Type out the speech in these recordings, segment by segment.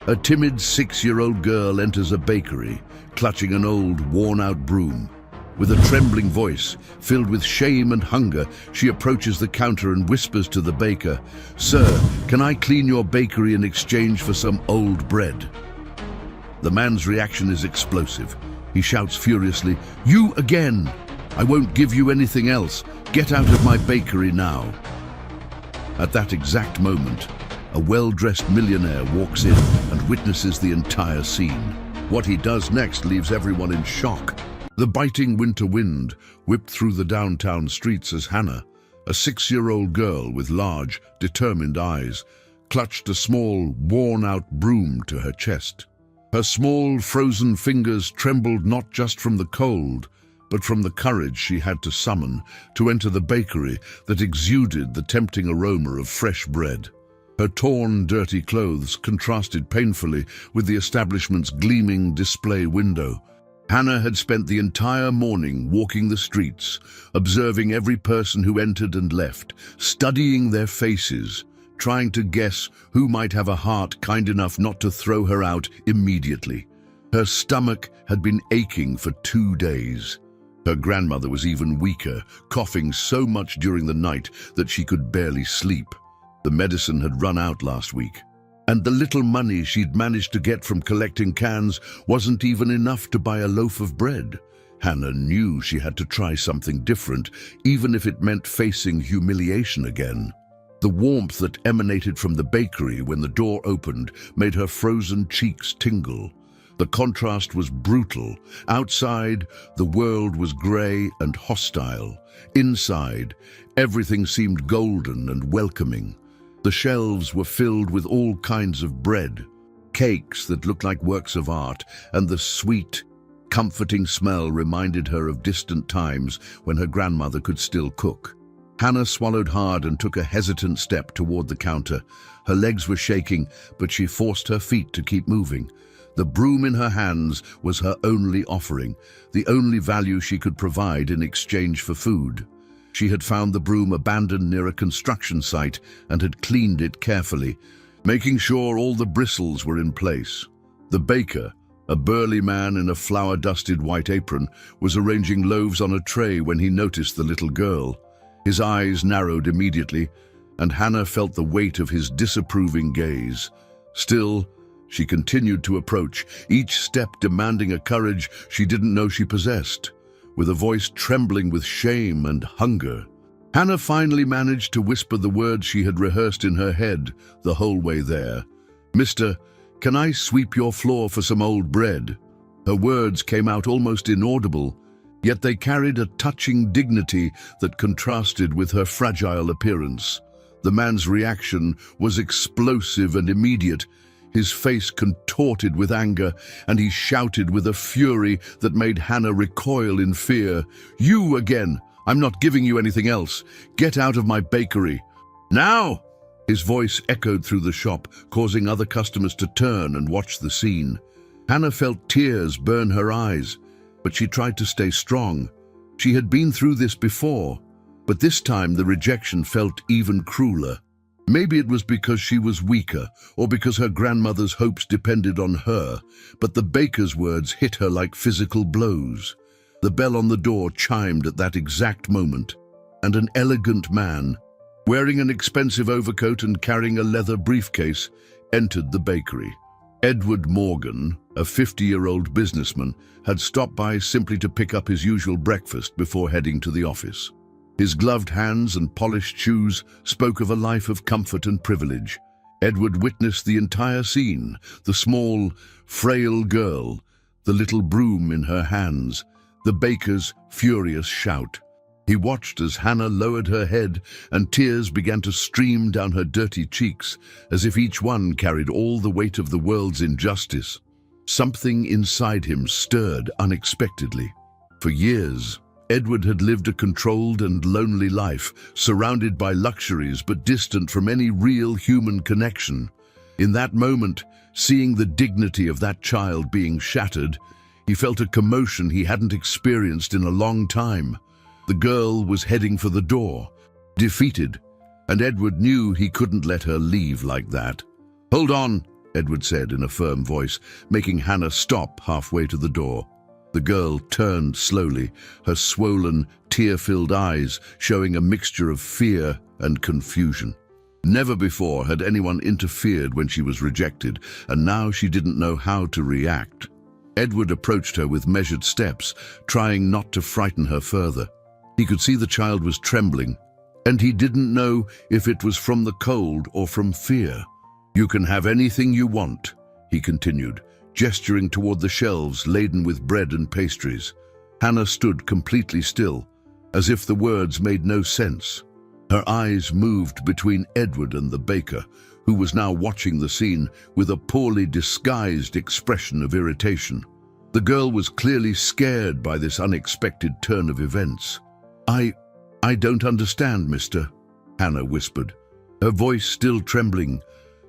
A timid 6-year-old girl enters a bakery, clutching an old, worn-out broom. With a trembling voice, filled with shame and hunger, she approaches the counter and whispers to the baker, "Sir, can I clean your bakery in exchange for some old bread?" The man's reaction is explosive. He shouts furiously, "You again! I won't give you anything else. Get out of my bakery now." At that exact moment, a well-dressed millionaire walks in and witnesses the entire scene. What he does next leaves everyone in shock. The biting winter wind whipped through the downtown streets as Hannah, a 6-year-old girl with large, determined eyes, clutched a small, worn-out broom to her chest. Her small, frozen fingers trembled not just from the cold, but from the courage she had to summon to enter the bakery that exuded the tempting aroma of fresh bread. Her torn, dirty clothes contrasted painfully with the establishment's gleaming display window. Hannah had spent the entire morning walking the streets, observing every person who entered and left, studying their faces, trying to guess who might have a heart kind enough not to throw her out immediately. Her stomach had been aching for 2 days. Her grandmother was even weaker, coughing so much during the night that she could barely sleep. The medicine had run out last week, and the little money she'd managed to get from collecting cans wasn't even enough to buy a loaf of bread. Hannah knew she had to try something different, even if it meant facing humiliation again. The warmth that emanated from the bakery when the door opened made her frozen cheeks tingle. The contrast was brutal. Outside, the world was grey and hostile. Inside, everything seemed golden and welcoming. The shelves were filled with all kinds of bread, cakes that looked like works of art, and the sweet, comforting smell reminded her of distant times when her grandmother could still cook. Hannah swallowed hard and took a hesitant step toward the counter. Her legs were shaking, but she forced her feet to keep moving. The broom in her hands was her only offering, the only value she could provide in exchange for food. She had found the broom abandoned near a construction site and had cleaned it carefully, making sure all the bristles were in place. The baker, a burly man in a flour-dusted white apron, was arranging loaves on a tray when he noticed the little girl. His eyes narrowed immediately, and Hannah felt the weight of his disapproving gaze. Still, she continued to approach, each step demanding a courage she didn't know she possessed. With a voice trembling with shame and hunger, Hannah finally managed to whisper the words she had rehearsed in her head the whole way there. "Mister, can I sweep your floor for some old bread?" Her words came out almost inaudible, yet they carried a touching dignity that contrasted with her fragile appearance. The man's reaction was explosive and immediate. His face contorted with anger, and he shouted with a fury that made Hannah recoil in fear. "You again! I'm not giving you anything else. Get out of my bakery. Now!" His voice echoed through the shop, causing other customers to turn and watch the scene. Hannah felt tears burn her eyes, but she tried to stay strong. She had been through this before, but this time the rejection felt even crueler. Maybe it was because she was weaker, or because her grandmother's hopes depended on her, but the baker's words hit her like physical blows. The bell on the door chimed at that exact moment, and an elegant man, wearing an expensive overcoat and carrying a leather briefcase, entered the bakery. Edward Morgan, a 50-year-old businessman, had stopped by simply to pick up his usual breakfast before heading to the office. His gloved hands and polished shoes spoke of a life of comfort and privilege. Edward witnessed the entire scene, the small, frail girl, the little broom in her hands, the baker's furious shout. He watched as Hannah lowered her head and tears began to stream down her dirty cheeks, as if each one carried all the weight of the world's injustice. Something inside him stirred unexpectedly. For years, Edward had lived a controlled and lonely life, surrounded by luxuries but distant from any real human connection. In that moment, seeing the dignity of that child being shattered, he felt a commotion he hadn't experienced in a long time. The girl was heading for the door, defeated, and Edward knew he couldn't let her leave like that. "Hold on," Edward said in a firm voice, making Hannah stop halfway to the door. The girl turned slowly, her swollen, tear-filled eyes showing a mixture of fear and confusion. Never before had anyone interfered when she was rejected, and now she didn't know how to react. Edward approached her with measured steps, trying not to frighten her further. He could see the child was trembling, and he didn't know if it was from the cold or from fear. "You can have anything you want," he continued, gesturing toward the shelves laden with bread and pastries. Hannah stood completely still, as if the words made no sense. Her eyes moved between Edward and the baker, who was now watching the scene with a poorly disguised expression of irritation. The girl was clearly scared by this unexpected turn of events. I don't understand, mister," Hannah whispered, her voice still trembling.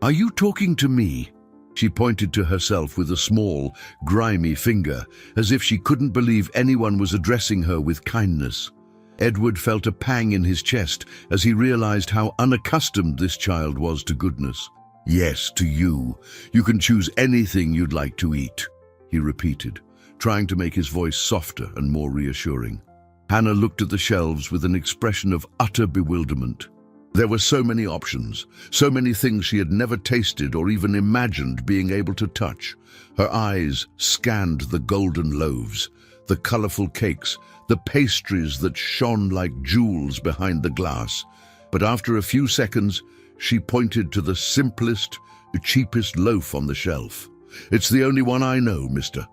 "Are you talking to me?" She pointed to herself with a small, grimy finger, as if she couldn't believe anyone was addressing her with kindness. Edward felt a pang in his chest as he realized how unaccustomed this child was to goodness. "Yes, to you. You can choose anything you'd like to eat," he repeated, trying to make his voice softer and more reassuring. Hannah looked at the shelves with an expression of utter bewilderment. There were so many options, so many things she had never tasted or even imagined being able to touch. Her eyes scanned the golden loaves, the colorful cakes, the pastries that shone like jewels behind the glass. But after a few seconds, she pointed to the simplest, cheapest loaf on the shelf. "It's the only one I know, mister,"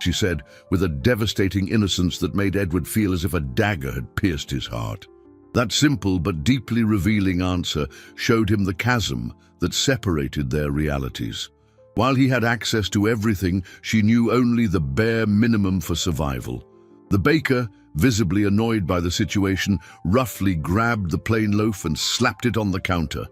she said, with a devastating innocence that made Edward feel as if a dagger had pierced his heart. That simple but deeply revealing answer showed him the chasm that separated their realities. While he had access to everything, she knew only the bare minimum for survival. The baker, visibly annoyed by the situation, roughly grabbed the plain loaf and slapped it on the counter.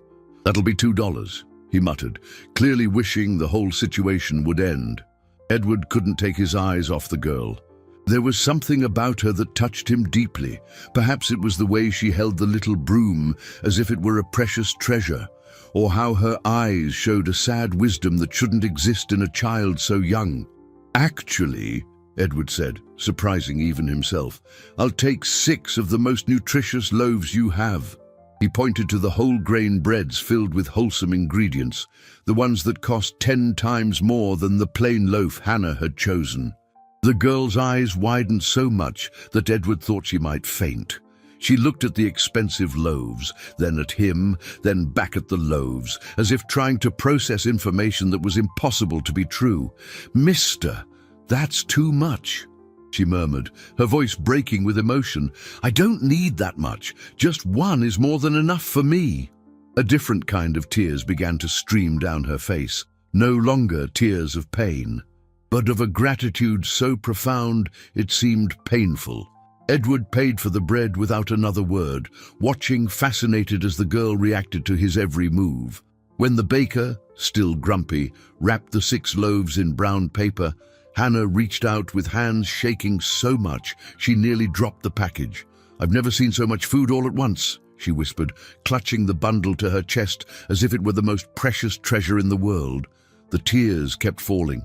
"That'll be $2, he muttered, clearly wishing the whole situation would end. Edward couldn't take his eyes off the girl. There was something about her that touched him deeply. Perhaps it was the way she held the little broom as if it were a precious treasure, or how her eyes showed a sad wisdom that shouldn't exist in a child so young. "Actually," Edward said, surprising even himself, "I'll take 6 of the most nutritious loaves you have." He pointed to the whole-grain breads filled with wholesome ingredients, the ones that cost 10 times more than the plain loaf Hannah had chosen. The girl's eyes widened so much that Edward thought she might faint. She looked at the expensive loaves, then at him, then back at the loaves, as if trying to process information that was impossible to be true. "Mister, that's too much," she murmured, her voice breaking with emotion. "I don't need that much. Just 1 is more than enough for me." A different kind of tears began to stream down her face, no longer tears of pain, but of a gratitude so profound it seemed painful. Edward paid for the bread without another word, watching fascinated as the girl reacted to his every move. When the baker, still grumpy, wrapped the 6 loaves in brown paper, Hannah reached out with hands shaking so much she nearly dropped the package. "I've never seen so much food all at once," she whispered, clutching the bundle to her chest as if it were the most precious treasure in the world. The tears kept falling,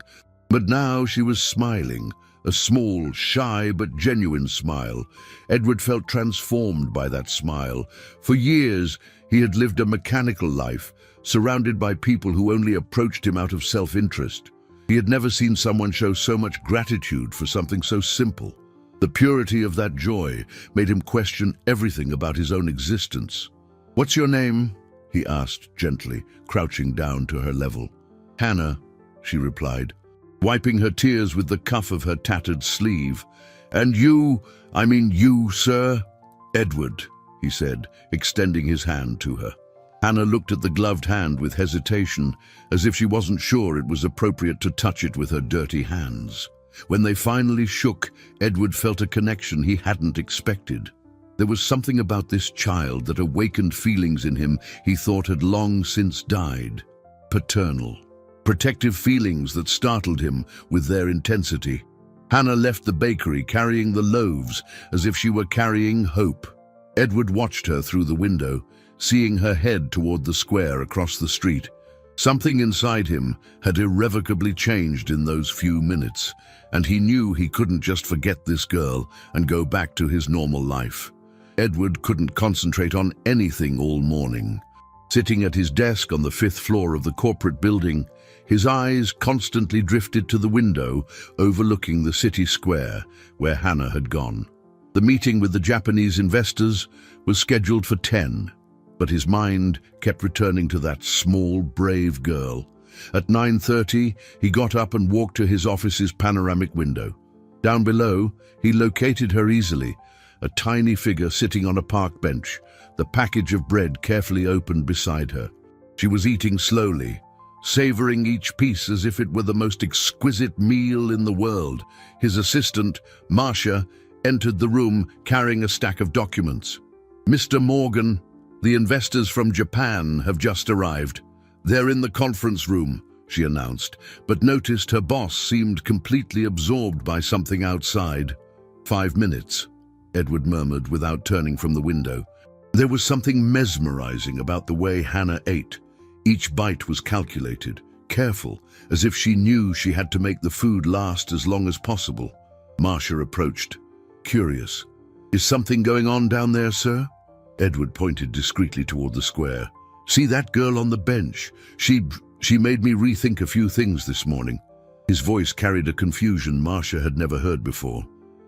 but now she was smiling, a small, shy but genuine smile. Edward felt transformed by that smile. For years, he had lived a mechanical life, surrounded by people who only approached him out of self-interest. He had never seen someone show so much gratitude for something so simple. The purity of that joy made him question everything about his own existence. "What's your name?" he asked gently, crouching down to her level. "Hannah," she replied, wiping her tears with the cuff of her tattered sleeve. "And you, you, sir?" "Edward," he said, extending his hand to her. Hannah looked at the gloved hand with hesitation, as if she wasn't sure it was appropriate to touch it with her dirty hands. When they finally shook, Edward felt a connection he hadn't expected. There was something about this child that awakened feelings in him he thought had long since died. Paternal. Protective feelings that startled him with their intensity. Hannah left the bakery carrying the loaves as if she were carrying hope. Edward watched her through the window, seeing her head toward the square across the street. Something inside him had irrevocably changed in those few minutes, and he knew he couldn't just forget this girl and go back to his normal life. Edward couldn't concentrate on anything all morning. Sitting at his desk on the 5th floor of the corporate building, his eyes constantly drifted to the window overlooking the city square where Hannah had gone. The meeting with the Japanese investors was scheduled for 10, but his mind kept returning to that small, brave girl. At 9:30, he got up and walked to his office's panoramic window. Down below, he located her easily, a tiny figure sitting on a park bench, the package of bread carefully opened beside her. She was eating slowly, savoring each piece as if it were the most exquisite meal in the world. His assistant, Marcia, entered the room carrying a stack of documents. "Mr. Morgan, the investors from Japan have just arrived. They're in the conference room," she announced, but noticed her boss seemed completely absorbed by something outside. "5 minutes," Edward murmured without turning from the window. There was something mesmerizing about the way Hannah ate. Each bite was calculated, careful, as if she knew she had to make the food last as long as possible. Marcia approached, curious. "Is something going on down there, sir?" Edward pointed discreetly toward the square. "See that girl on the bench? She made me rethink a few things this morning." His voice carried a confusion Marcia had never heard before.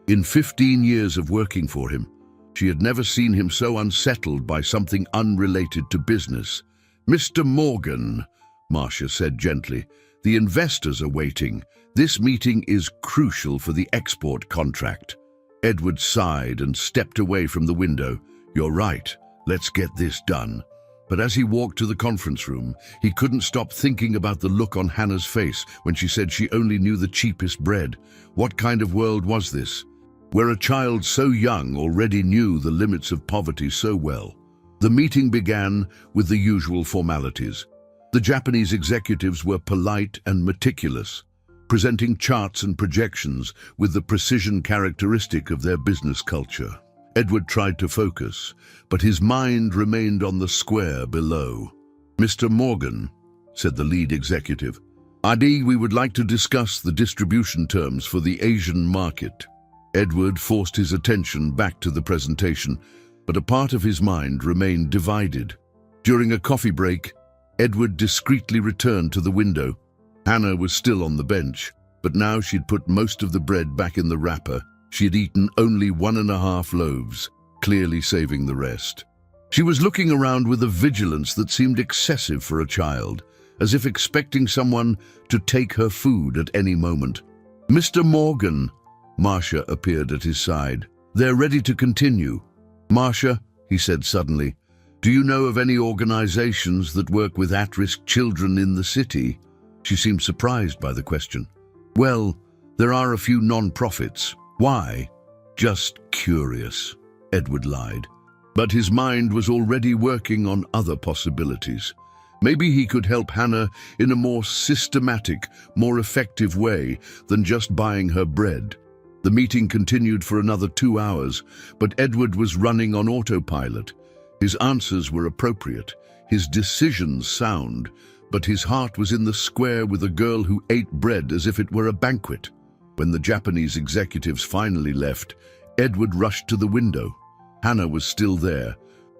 In 15 years of working for him, she had never seen him so unsettled by something unrelated to business. "Mr. Morgan," Marcia said gently, "the investors are waiting. This meeting is crucial for the export contract." Edward sighed and stepped away from the window. "You're right, let's get this done." But as he walked to the conference room, he couldn't stop thinking about the look on Hannah's face when she said she only knew the cheapest bread. What kind of world was this, where a child so young already knew the limits of poverty so well? The meeting began with the usual formalities. The Japanese executives were polite and meticulous, presenting charts and projections with the precision characteristic of their business culture. Edward tried to focus, but his mind remained on the square below. "Mr. Morgan," said the lead executive, "we would like to discuss the distribution terms for the Asian market." Edward forced his attention back to the presentation, but a part of his mind remained divided. During a coffee break, Edward discreetly returned to the window. Hannah was still on the bench, but now she'd put most of the bread back in the wrapper. She had eaten only 1.5 loaves, clearly saving the rest. She was looking around with a vigilance that seemed excessive for a child, as if expecting someone to take her food at any moment. "Mr. Morgan," Marcia appeared at his side. "They're ready to continue." "Marcia," he said suddenly, "do you know of any organizations that work with at-risk children in the city?" She seemed surprised by the question. "Well, there are a few non-profits." "Why?" "Just curious," Edward lied. But his mind was already working on other possibilities. Maybe he could help Hannah in a more systematic, more effective way than just buying her bread. The meeting continued for another 2 hours, but Edward was running on autopilot. His answers were appropriate, his decisions sound, but his heart was in the square with a girl who ate bread as if it were a banquet. When the Japanese executives finally left, Edward rushed to the window. Hannah was still there,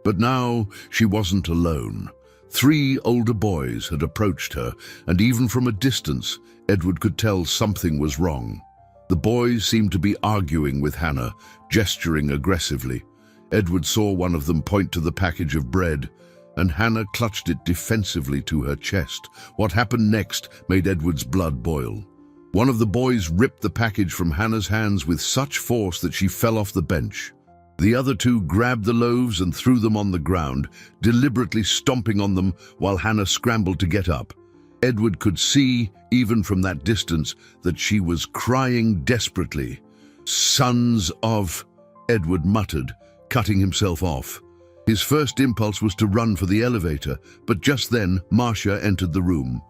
but now she wasn't alone. 3 older boys had approached her, and even from a distance, Edward could tell something was wrong. The boys seemed to be arguing with Hannah, gesturing aggressively. Edward saw one of them point to the package of bread, and Hannah clutched it defensively to her chest. What happened next made Edward's blood boil. One of the boys ripped the package from Hannah's hands with such force that she fell off the bench. The other 2 grabbed the loaves and threw them on the ground, deliberately stomping on them while Hannah scrambled to get up. Edward could see, even from that distance, that she was crying desperately. "Sons of..." Edward muttered, cutting himself off. His first impulse was to run for the elevator, but just then Marcia entered the room.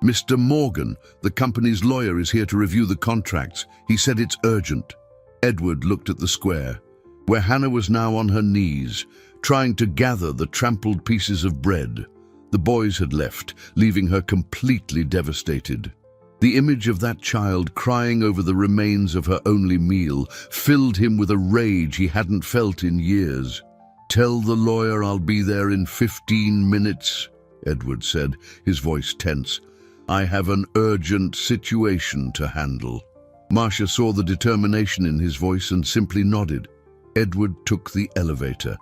"Mr. Morgan, the company's lawyer is here to review the contracts. He said it's urgent." Edward looked at the square, where Hannah was now on her knees, trying to gather the trampled pieces of bread. The boys had left, leaving her completely devastated. The image of that child crying over the remains of her only meal filled him with a rage he hadn't felt in years. "Tell the lawyer I'll be there in 15 minutes, Edward said, his voice tense. "I have an urgent situation to handle." Marcia saw the determination in his voice and simply nodded. Edward took the elevator.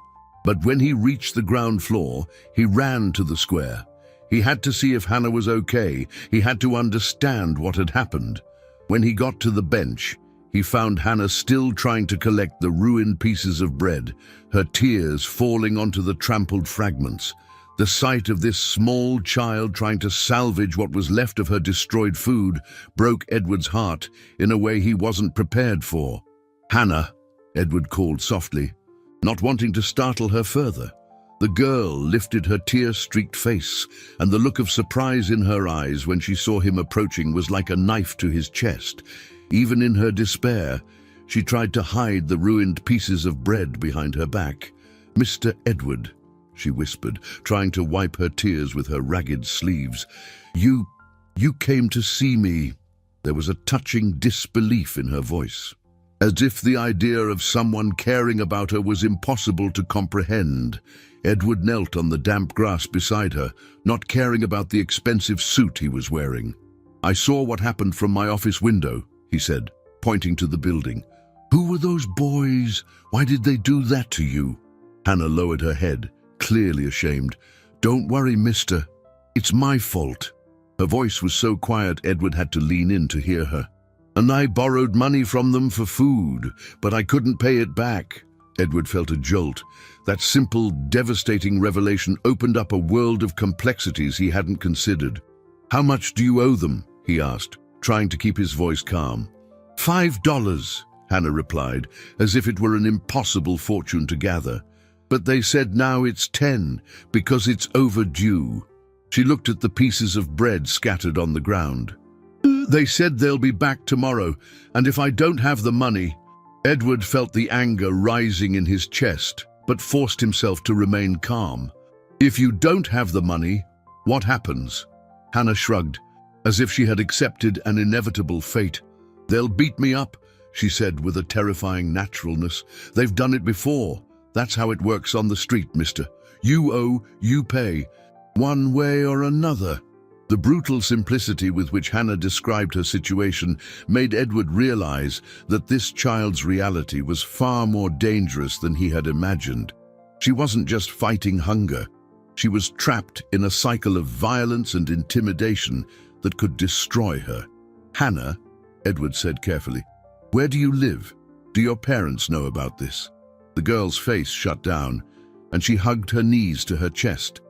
But when he reached the ground floor, he ran to the square. He had to see if Hannah was okay. He had to understand what had happened. When he got to the bench, he found Hannah still trying to collect the ruined pieces of bread, her tears falling onto the trampled fragments. The sight of this small child trying to salvage what was left of her destroyed food broke Edward's heart in a way he wasn't prepared for. "Hannah," Edward called softly, not wanting to startle her further. The girl lifted her tear-streaked face, and the look of surprise in her eyes when she saw him approaching was like a knife to his chest. Even in her despair, she tried to hide the ruined pieces of bread behind her back. "Mr. Edward," she whispered, trying to wipe her tears with her ragged sleeves. You came to see me." There was a touching disbelief in her voice, as if the idea of someone caring about her was impossible to comprehend. Edward knelt on the damp grass beside her, not caring about the expensive suit he was wearing. "I saw what happened from my office window," he said, pointing to the building. "Who were those boys? Why did they do that to you?" Hannah lowered her head, clearly ashamed. "Don't worry, mister. It's my fault." Her voice was so quiet Edward had to lean in to hear her. "And I borrowed money from them for food, but I couldn't pay it back." Edward felt a jolt. That simple, devastating revelation opened up a world of complexities he hadn't considered. "How much do you owe them?" he asked, trying to keep his voice calm. $5, Hannah replied, as if it were an impossible fortune to gather. "But they said now it's 10, because it's overdue." She looked at the pieces of bread scattered on the ground. "They said they'll be back tomorrow, and if I don't have the money..." Edward felt the anger rising in his chest, but forced himself to remain calm. "If you don't have the money, what happens?" Hannah shrugged, as if she had accepted an inevitable fate. "They'll beat me up," she said with a terrifying naturalness. "They've done it before. That's how it works on the street, mister. You owe, you pay. One way or another." The brutal simplicity with which Hannah described her situation made Edward realize that this child's reality was far more dangerous than he had imagined. She wasn't just fighting hunger. She was trapped in a cycle of violence and intimidation that could destroy her. "Hannah," Edward said carefully, "where do you live? Do your parents know about this?" The girl's face shut down, and she hugged her knees to her chest.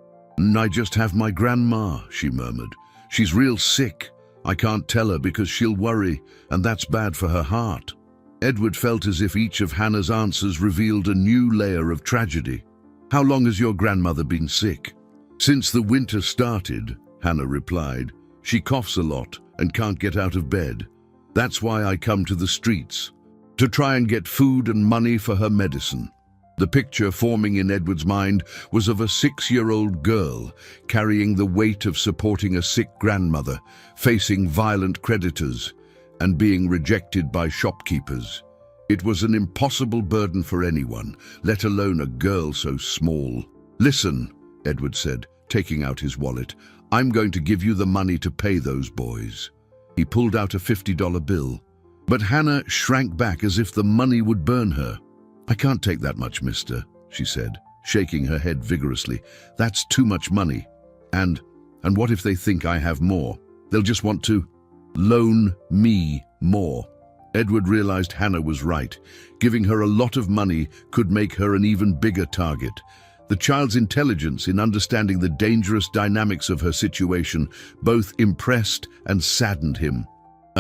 "I just have my grandma," she murmured. "She's real sick. I can't tell her because she'll worry, and that's bad for her heart." Edward felt as if each of Hannah's answers revealed a new layer of tragedy. "How long has your grandmother been sick?" "Since the winter started," Hannah replied. "She coughs a lot and can't get out of bed. That's why I come to the streets, to try and get food and money for her medicine." The picture forming in Edward's mind was of a 6-year-old girl carrying the weight of supporting a sick grandmother, facing violent creditors, and being rejected by shopkeepers. It was an impossible burden for anyone, let alone a girl so small. "Listen," Edward said, taking out his wallet. "I'm going to give you the money to pay those boys." He pulled out a $50 bill. But Hannah shrank back as if the money would burn her. "I can't take that much, mister," she said, shaking her head vigorously. "That's too much money. And what if they think I have more? They'll just want to loan me more." Edward realized Hannah was right. Giving her a lot of money could make her an even bigger target. The child's intelligence in understanding the dangerous dynamics of her situation both impressed and saddened him.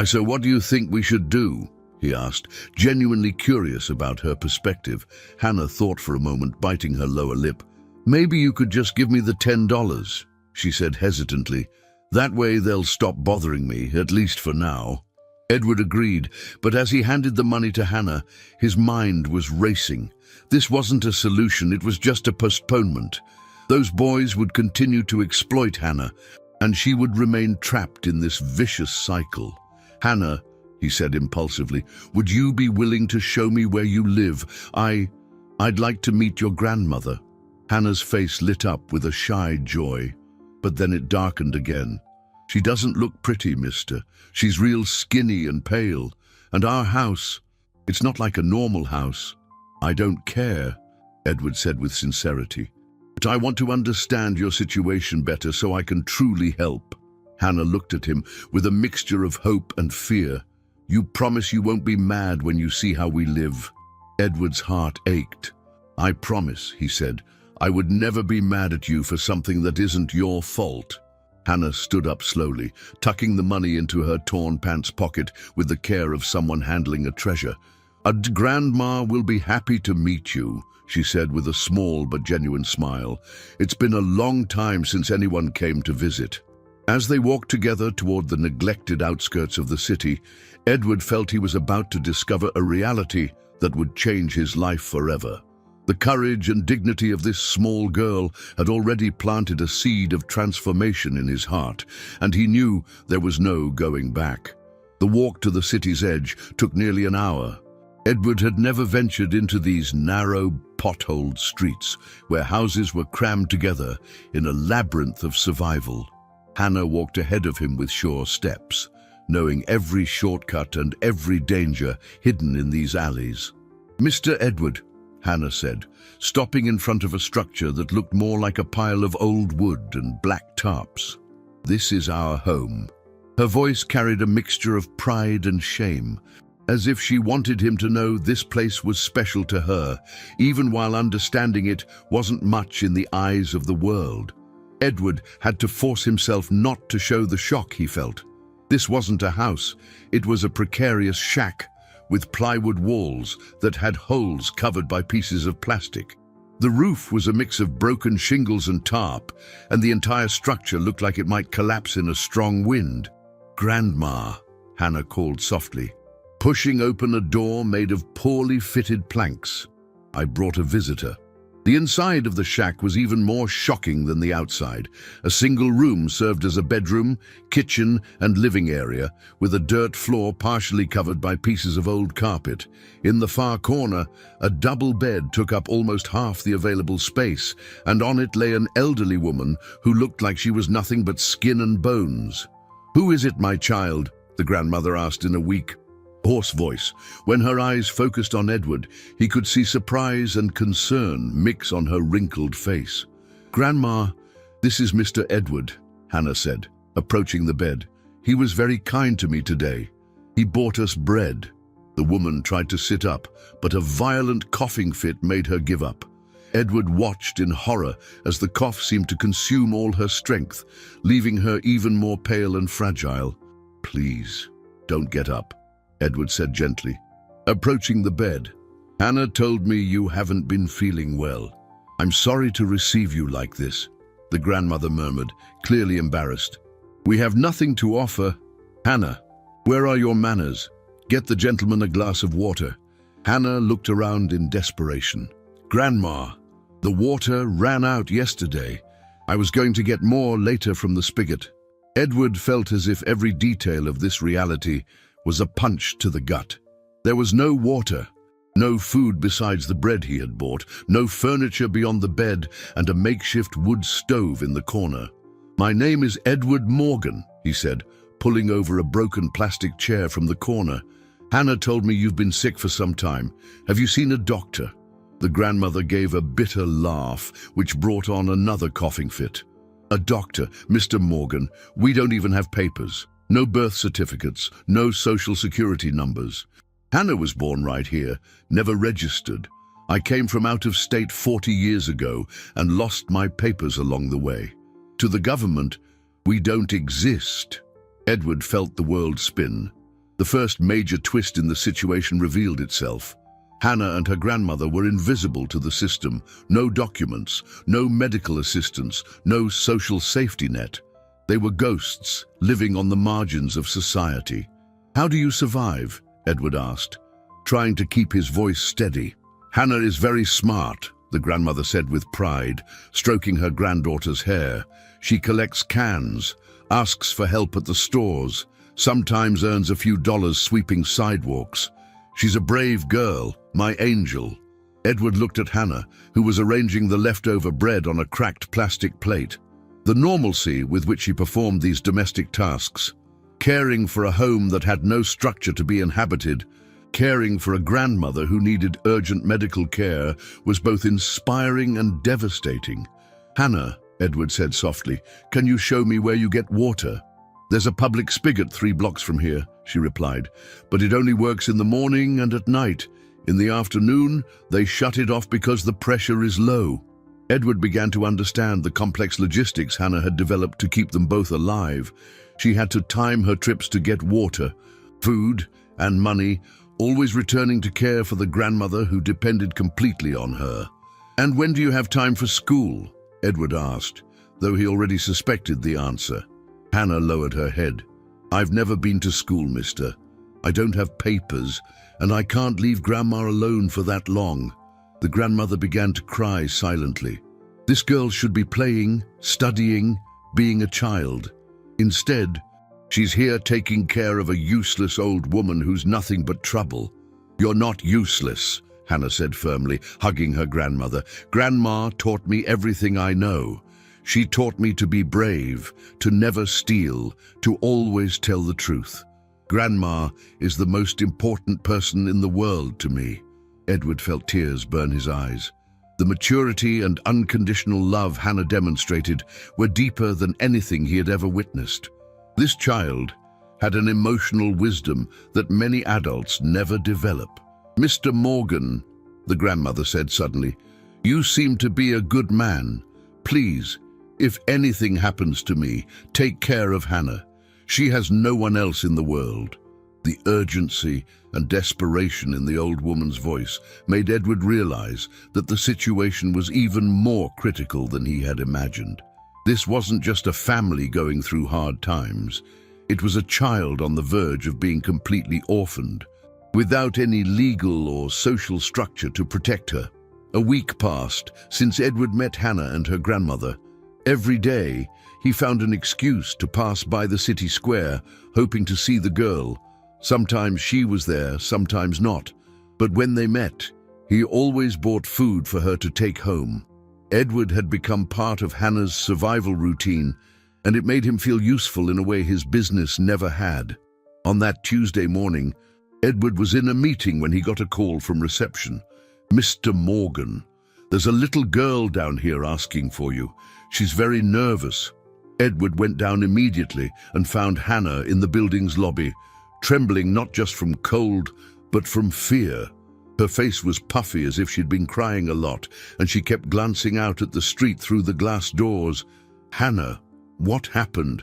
"So what do you think we should do?" he asked, genuinely curious about her perspective. Hannah thought for a moment, biting her lower lip. "Maybe you could just give me the $10, she said hesitantly. "That way they'll stop bothering me, at least for now." Edward agreed, but as he handed the money to Hannah, his mind was racing. This wasn't a solution, it was just a postponement. Those boys would continue to exploit Hannah, and she would remain trapped in this vicious cycle. "Hannah," he said impulsively, "would you be willing to show me where you live? I'd like to meet your grandmother." Hannah's face lit up with a shy joy, but then it darkened again. "She doesn't look pretty, mister. She's real skinny and pale. And our house, it's not like a normal house." "I don't care," Edward said with sincerity. "But I want to understand your situation better so I can truly help." Hannah looked at him with a mixture of hope and fear. "You promise you won't be mad when you see how we live?" Edward's heart ached. "I promise," he said. "I would never be mad at you for something that isn't your fault." Hannah stood up slowly, tucking the money into her torn pants pocket with the care of someone handling a treasure. "Grandma will be happy to meet you," she said with a small but genuine smile. "It's been a long time since anyone came to visit." As they walked together toward the neglected outskirts of the city, Edward felt he was about to discover a reality that would change his life forever. The courage and dignity of this small girl had already planted a seed of transformation in his heart, and he knew there was no going back. The walk to the city's edge took nearly an hour. Edward had never ventured into these narrow, potholed streets where houses were crammed together in a labyrinth of survival. Hannah walked ahead of him with sure steps, knowing every shortcut and every danger hidden in these alleys. "Mr. Edward," Hannah said, stopping in front of a structure that looked more like a pile of old wood and black tarps. "This is our home." Her voice carried a mixture of pride and shame, as if she wanted him to know this place was special to her, even while understanding it wasn't much in the eyes of the world. Edward had to force himself not to show the shock he felt. This wasn't a house, it was a precarious shack with plywood walls that had holes covered by pieces of plastic. The roof was a mix of broken shingles and tarp, and the entire structure looked like it might collapse in a strong wind. "Grandma," Hannah called softly, pushing open a door made of poorly fitted planks. "I brought a visitor." The inside of the shack was even more shocking than the outside. A single room served as a bedroom, kitchen, and living area, with a dirt floor partially covered by pieces of old carpet. In the far corner, a double bed took up almost half the available space, and on it lay an elderly woman who looked like she was nothing but skin and bones. "Who is it, my child?" the grandmother asked in a weak, hoarse voice. When her eyes focused on Edward, he could see surprise and concern mix on her wrinkled face. "Grandma, this is Mr. Edward," Hannah said, approaching the bed. "He was very kind to me today. He bought us bread." The woman tried to sit up, but a violent coughing fit made her give up. Edward watched in horror as the cough seemed to consume all her strength, leaving her even more pale and fragile. "Please, don't get up," Edward said gently. Approaching the bed, "Hannah told me you haven't been feeling well. I'm sorry to receive you like this," the grandmother murmured, clearly embarrassed. "We have nothing to offer." "Hannah, where are your manners? Get the gentleman a glass of water." Hannah looked around in desperation. "Grandma, the water ran out yesterday. I was going to get more later from the spigot." Edward felt as if every detail of this reality was a punch to the gut. There was no water, no food besides the bread he had bought, no furniture beyond the bed, and a makeshift wood stove in the corner. "My name is Edward Morgan," he said, pulling over a broken plastic chair from the corner. "Hannah told me you've been sick for some time. Have you seen a doctor?" The grandmother gave a bitter laugh, which brought on another coughing fit. "A doctor, Mr. Morgan. We don't even have papers. No birth certificates, no social security numbers. Hannah was born right here, never registered. I came from out of state 40 years ago and lost my papers along the way. To the government, we don't exist." Edward felt the world spin. The first major twist in the situation revealed itself. Hannah and her grandmother were invisible to the system. No documents, no medical assistance, no social safety net. They were ghosts, living on the margins of society. "How do you survive?" Edward asked, trying to keep his voice steady. "Hannah is very smart," the grandmother said with pride, stroking her granddaughter's hair. She collects cans, asks for help at the stores, sometimes earns a few dollars sweeping sidewalks. She's a brave girl, my angel. Edward looked at Hannah, who was arranging the leftover bread on a cracked plastic plate. The normalcy with which she performed these domestic tasks, caring for a home that had no structure to be inhabited, caring for a grandmother who needed urgent medical care, was both inspiring and devastating. "Hannah," Edward said softly, "can you show me where you get water?" "There's a public spigot 3 blocks from here," she replied, "but it only works in the morning and at night. In the afternoon, they shut it off because the pressure is low." Edward began to understand the complex logistics Hannah had developed to keep them both alive. She had to time her trips to get water, food, and money, always returning to care for the grandmother who depended completely on her. "And when do you have time for school?" Edward asked, though he already suspected the answer. Hannah lowered her head. "I've never been to school, mister. I don't have papers, and I can't leave Grandma alone for that long." The grandmother began to cry silently. This girl should be playing, studying, being a child. Instead, she's here taking care of a useless old woman who's nothing but trouble. "You're not useless," Hannah said firmly, hugging her grandmother. "Grandma taught me everything I know. She taught me to be brave, to never steal, to always tell the truth. Grandma is the most important person in the world to me." Edward felt tears burn his eyes. The maturity and unconditional love Hannah demonstrated were deeper than anything he had ever witnessed. This child had an emotional wisdom that many adults never develop. "Mr. Morgan," the grandmother said suddenly, "you seem to be a good man. Please, if anything happens to me, take care of Hannah. She has no one else in the world." The urgency and desperation in the old woman's voice made Edward realize that the situation was even more critical than he had imagined. This wasn't just a family going through hard times. It was a child on the verge of being completely orphaned, without any legal or social structure to protect her. A week passed since Edward met Hannah and her grandmother. Every day, he found an excuse to pass by the city square, hoping to see the girl. Sometimes she was there, sometimes not. But when they met, he always bought food for her to take home. Edward had become part of Hannah's survival routine, and it made him feel useful in a way his business never had. On that Tuesday morning, Edward was in a meeting when he got a call from reception. "Mr. Morgan, there's a little girl down here asking for you. She's very nervous." Edward went down immediately and found Hannah in the building's lobby, trembling not just from cold, but from fear. Her face was puffy as if she'd been crying a lot, and she kept glancing out at the street through the glass doors. "Hannah, what happened?"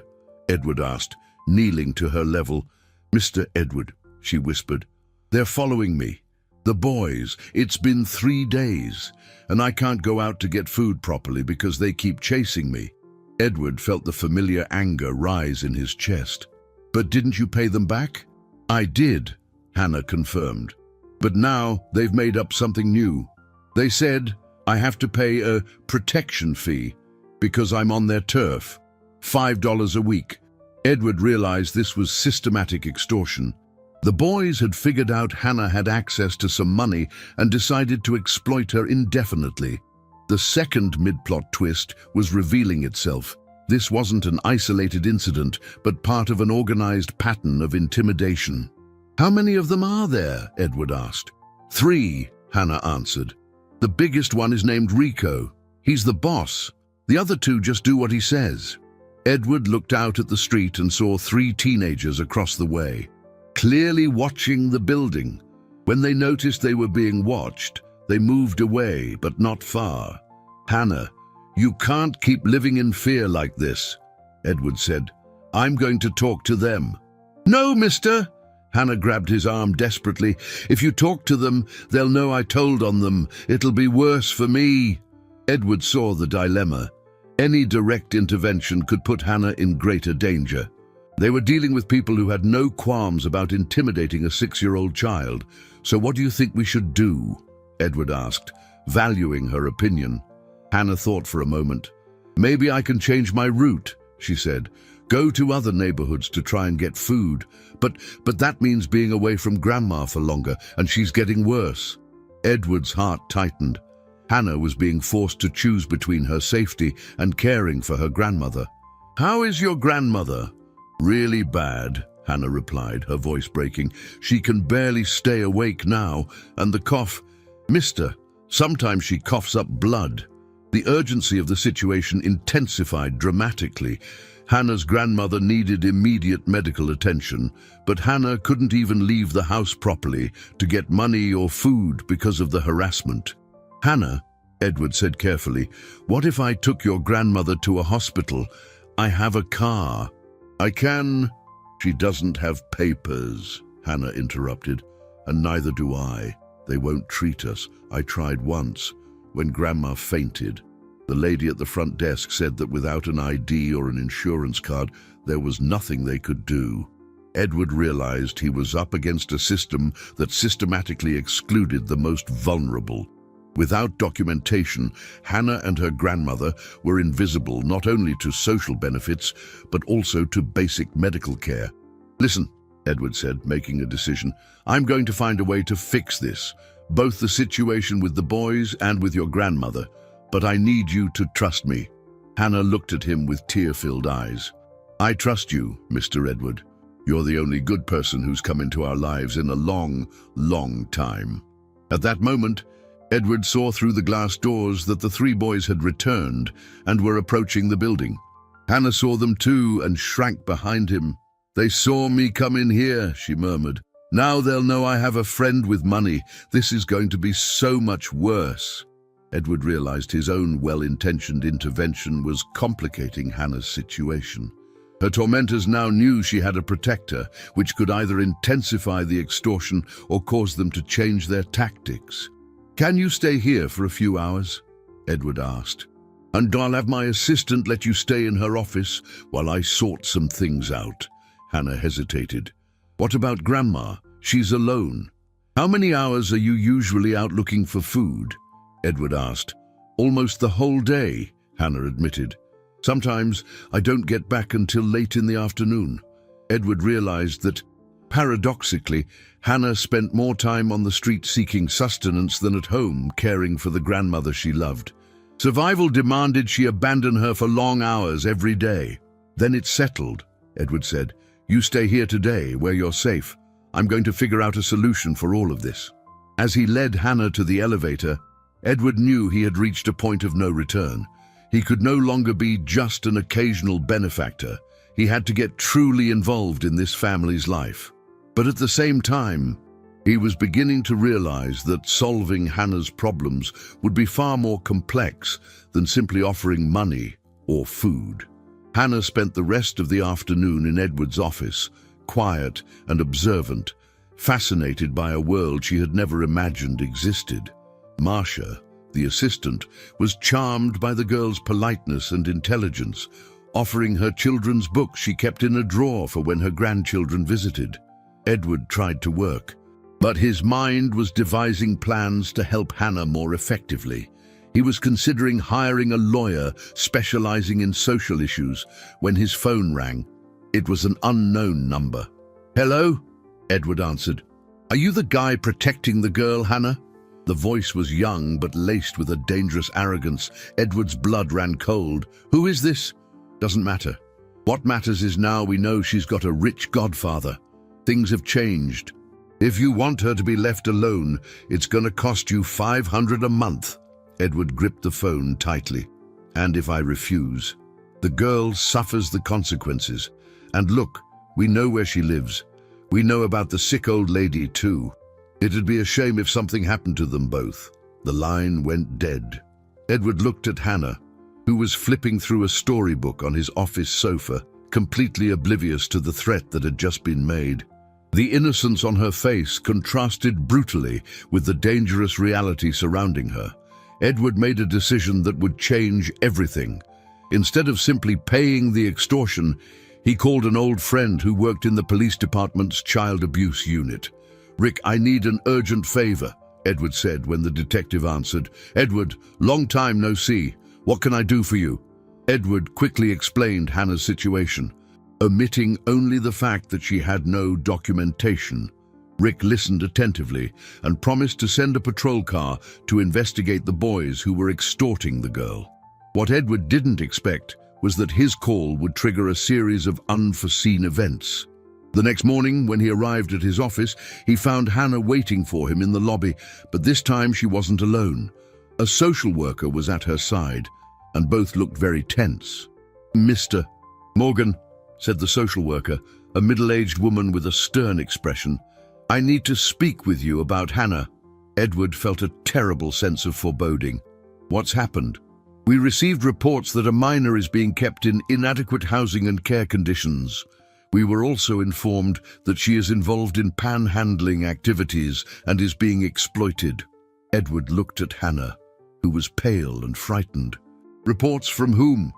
Edward asked, kneeling to her level. "Mr. Edward," she whispered, "they're following me. The boys. It's been 3 days, and I can't go out to get food properly because they keep chasing me." Edward felt the familiar anger rise in his chest. "But didn't you pay them back?" "I did," Hannah confirmed. "But now they've made up something new. They said I have to pay a protection fee because I'm on their turf. $5 a week." Edward realized this was systematic extortion. The boys had figured out Hannah had access to some money and decided to exploit her indefinitely. The second mid-plot twist was revealing itself. This wasn't an isolated incident, but part of an organized pattern of intimidation. "How many of them are there?" Edward asked. 3, Hannah answered. "The biggest one is named Rico. He's the boss. The other 2 just do what he says." Edward looked out at the street and saw 3 teenagers across the way, clearly watching the building. When they noticed they were being watched, they moved away, but not far. "Hannah, you can't keep living in fear like this," Edward said. "I'm going to talk to them." "No, mister!" Hannah grabbed his arm desperately. "If you talk to them, they'll know I told on them. It'll be worse for me." Edward saw the dilemma. Any direct intervention could put Hannah in greater danger. They were dealing with people who had no qualms about intimidating a 6-year-old child. "So what do you think we should do?" Edward asked, valuing her opinion. Hannah thought for a moment. "Maybe I can change my route," she said. "Go to other neighborhoods to try and get food. But that means being away from Grandma for longer, and she's getting worse." Edward's heart tightened. Hannah was being forced to choose between her safety and caring for her grandmother. "How is your grandmother?" "Really bad," Hannah replied, her voice breaking. "She can barely stay awake now, and the cough, Mister, sometimes she coughs up blood." The urgency of the situation intensified dramatically. Hannah's grandmother needed immediate medical attention, but Hannah couldn't even leave the house properly to get money or food because of the harassment. "Hannah," Edward said carefully, "what if I took your grandmother to a hospital? I have a car." "I can." "She doesn't have papers," Hannah interrupted. "And neither do I. They won't treat us. I tried once, when Grandma fainted. The lady at the front desk said that without an ID or an insurance card, there was nothing they could do." Edward realized he was up against a system that systematically excluded the most vulnerable. Without documentation, Hannah and her grandmother were invisible not only to social benefits, but also to basic medical care. "Listen," Edward said, making a decision. "I'm going to find a way to fix this, both the situation with the boys and with your grandmother. But I need you to trust me." Hannah looked at him with tear-filled eyes. "I trust you, Mr. Edward. You're the only good person who's come into our lives in a long, long time." At that moment, Edward saw through the glass doors that the three boys had returned and were approaching the building. Hannah saw them too and shrank behind him. "They saw me come in here," she murmured. "Now they'll know I have a friend with money. This is going to be so much worse." Edward realized his own well-intentioned intervention was complicating Hannah's situation. Her tormentors now knew she had a protector, which could either intensify the extortion or cause them to change their tactics. "Can you stay here for a few hours?" Edward asked. "And I'll have my assistant let you stay in her office while I sort some things out." Hannah hesitated. "What about Grandma? She's alone." "How many hours are you usually out looking for food?" Edward asked. "Almost the whole day," Hannah admitted. "Sometimes I don't get back until late in the afternoon." Edward realized that, paradoxically, Hannah spent more time on the street seeking sustenance than at home caring for the grandmother she loved. Survival demanded she abandon her for long hours every day. "Then it's settled," Edward said. "You stay here today, where you're safe. I'm going to figure out a solution for all of this." As he led Hannah to the elevator, Edward knew he had reached a point of no return. He could no longer be just an occasional benefactor. He had to get truly involved in this family's life. But at the same time, he was beginning to realize that solving Hannah's problems would be far more complex than simply offering money or food. Hannah spent the rest of the afternoon in Edward's office, quiet and observant, fascinated by a world she had never imagined existed. Marcia, the assistant, was charmed by the girl's politeness and intelligence, offering her children's books she kept in a drawer for when her grandchildren visited. Edward tried to work, but his mind was devising plans to help Hannah more effectively. He was considering hiring a lawyer specializing in social issues when his phone rang. It was an unknown number. "Hello?" Edward answered. "Are you the guy protecting the girl, Hannah?" The voice was young but laced with a dangerous arrogance. Edward's blood ran cold. "Who is this?" "Doesn't matter. What matters is now we know she's got a rich godfather. Things have changed. If you want her to be left alone, it's going to cost you $500 a month." Edward gripped the phone tightly. "And if I refuse?" "The girl suffers the consequences. And look, we know where she lives. We know about the sick old lady too. It'd be a shame if something happened to them both." The line went dead. Edward looked at Hannah, who was flipping through a storybook on his office sofa, completely oblivious to the threat that had just been made. The innocence on her face contrasted brutally with the dangerous reality surrounding her. Edward made a decision that would change everything. Instead of simply paying the extortion, he called an old friend who worked in the police department's child abuse unit. "Rick, I need an urgent favor." Edward said when the detective answered. "Edward, long time no see. What can I do for you?" Edward quickly explained Hannah's situation, omitting only the fact that she had no documentation. Rick listened attentively and promised to send a patrol car to investigate the boys who were extorting the girl. What Edward didn't expect was that his call would trigger a series of unforeseen events. The next morning, when he arrived at his office, he found Hannah waiting for him in the lobby, but this time she wasn't alone. A social worker was at her side, and both looked very tense. "Mr. Morgan," said the social worker, a middle-aged woman with a stern expression, "I need to speak with you about Hannah." Edward felt a terrible sense of foreboding. "What's happened?" "We received reports that a minor is being kept in inadequate housing and care conditions. We were also informed that she is involved in panhandling activities and is being exploited." Edward looked at Hannah, who was pale and frightened. "Reports from whom?"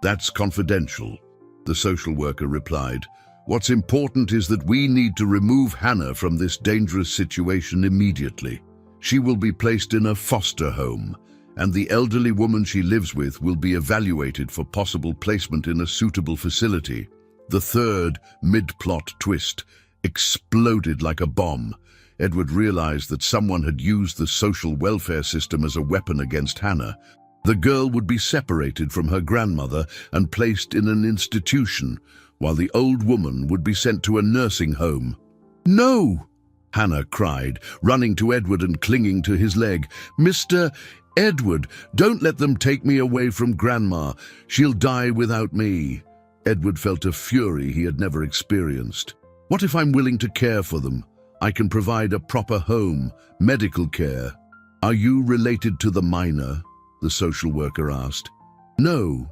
"That's confidential," the social worker replied. "What's important is that we need to remove Hannah from this dangerous situation immediately. She will be placed in a foster home, and the elderly woman she lives with will be evaluated for possible placement in a suitable facility." The third mid-plot twist exploded like a bomb. Edward realized that someone had used the social welfare system as a weapon against Hannah. The girl would be separated from her grandmother and placed in an institution, while the old woman would be sent to a nursing home. "No!" Hannah cried, running to Edward and clinging to his leg. "Mr. Edward, don't let them take me away from Grandma. She'll die without me." Edward felt a fury he had never experienced. "What if I'm willing to care for them? I can provide a proper home, medical care." "Are you related to the minor?" the social worker asked. "No,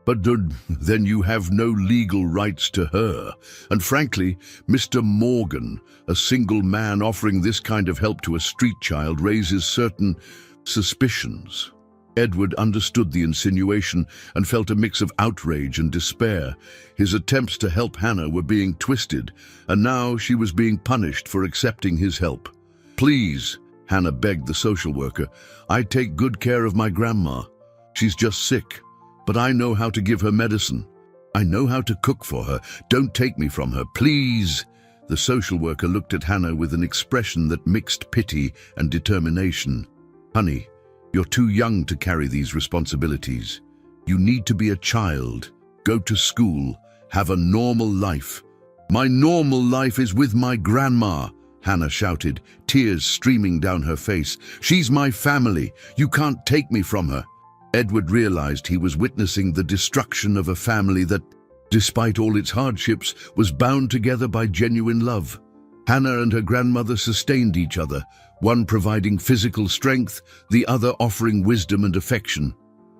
but then you have no legal rights to her. And frankly, Mr. Morgan, a single man offering this kind of help to a street child, raises certain suspicions." Edward understood the insinuation and felt a mix of outrage and despair. His attempts to help Hannah were being twisted, and now she was being punished for accepting his help. "Please," Hannah begged the social worker, "I take good care of my grandma. She's just sick, but I know how to give her medicine. I know how to cook for her. Don't take me from her, please." The social worker looked at Hannah with an expression that mixed pity and determination. "Honey, you're too young to carry these responsibilities. You need to be a child, go to school, have a normal life." "My normal life is with my grandma," Hannah shouted, tears streaming down her face. "She's my family. You can't take me from her." Edward realized he was witnessing the destruction of a family that, despite all its hardships, was bound together by genuine love. Hannah and her grandmother sustained each other, one providing physical strength, the other offering wisdom and affection.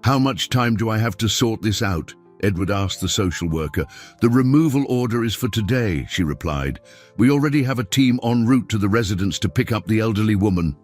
"How much time do I have to sort this out?" Edward asked the social worker. "The removal order is for today," she replied. "We already have a team en route to the residence to pick up the elderly woman."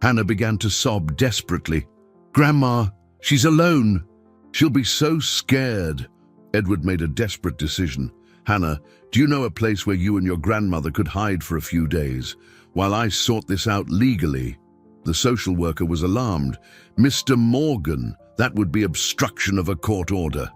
Hannah began to sob desperately. "Grandma, she's alone. She'll be so scared." Edward made a desperate decision. "Hannah, do you know a place where you and your grandmother could hide for a few days, while I sort this out legally?" The social worker was alarmed. "Mr. Morgan, that would be obstruction of a court order."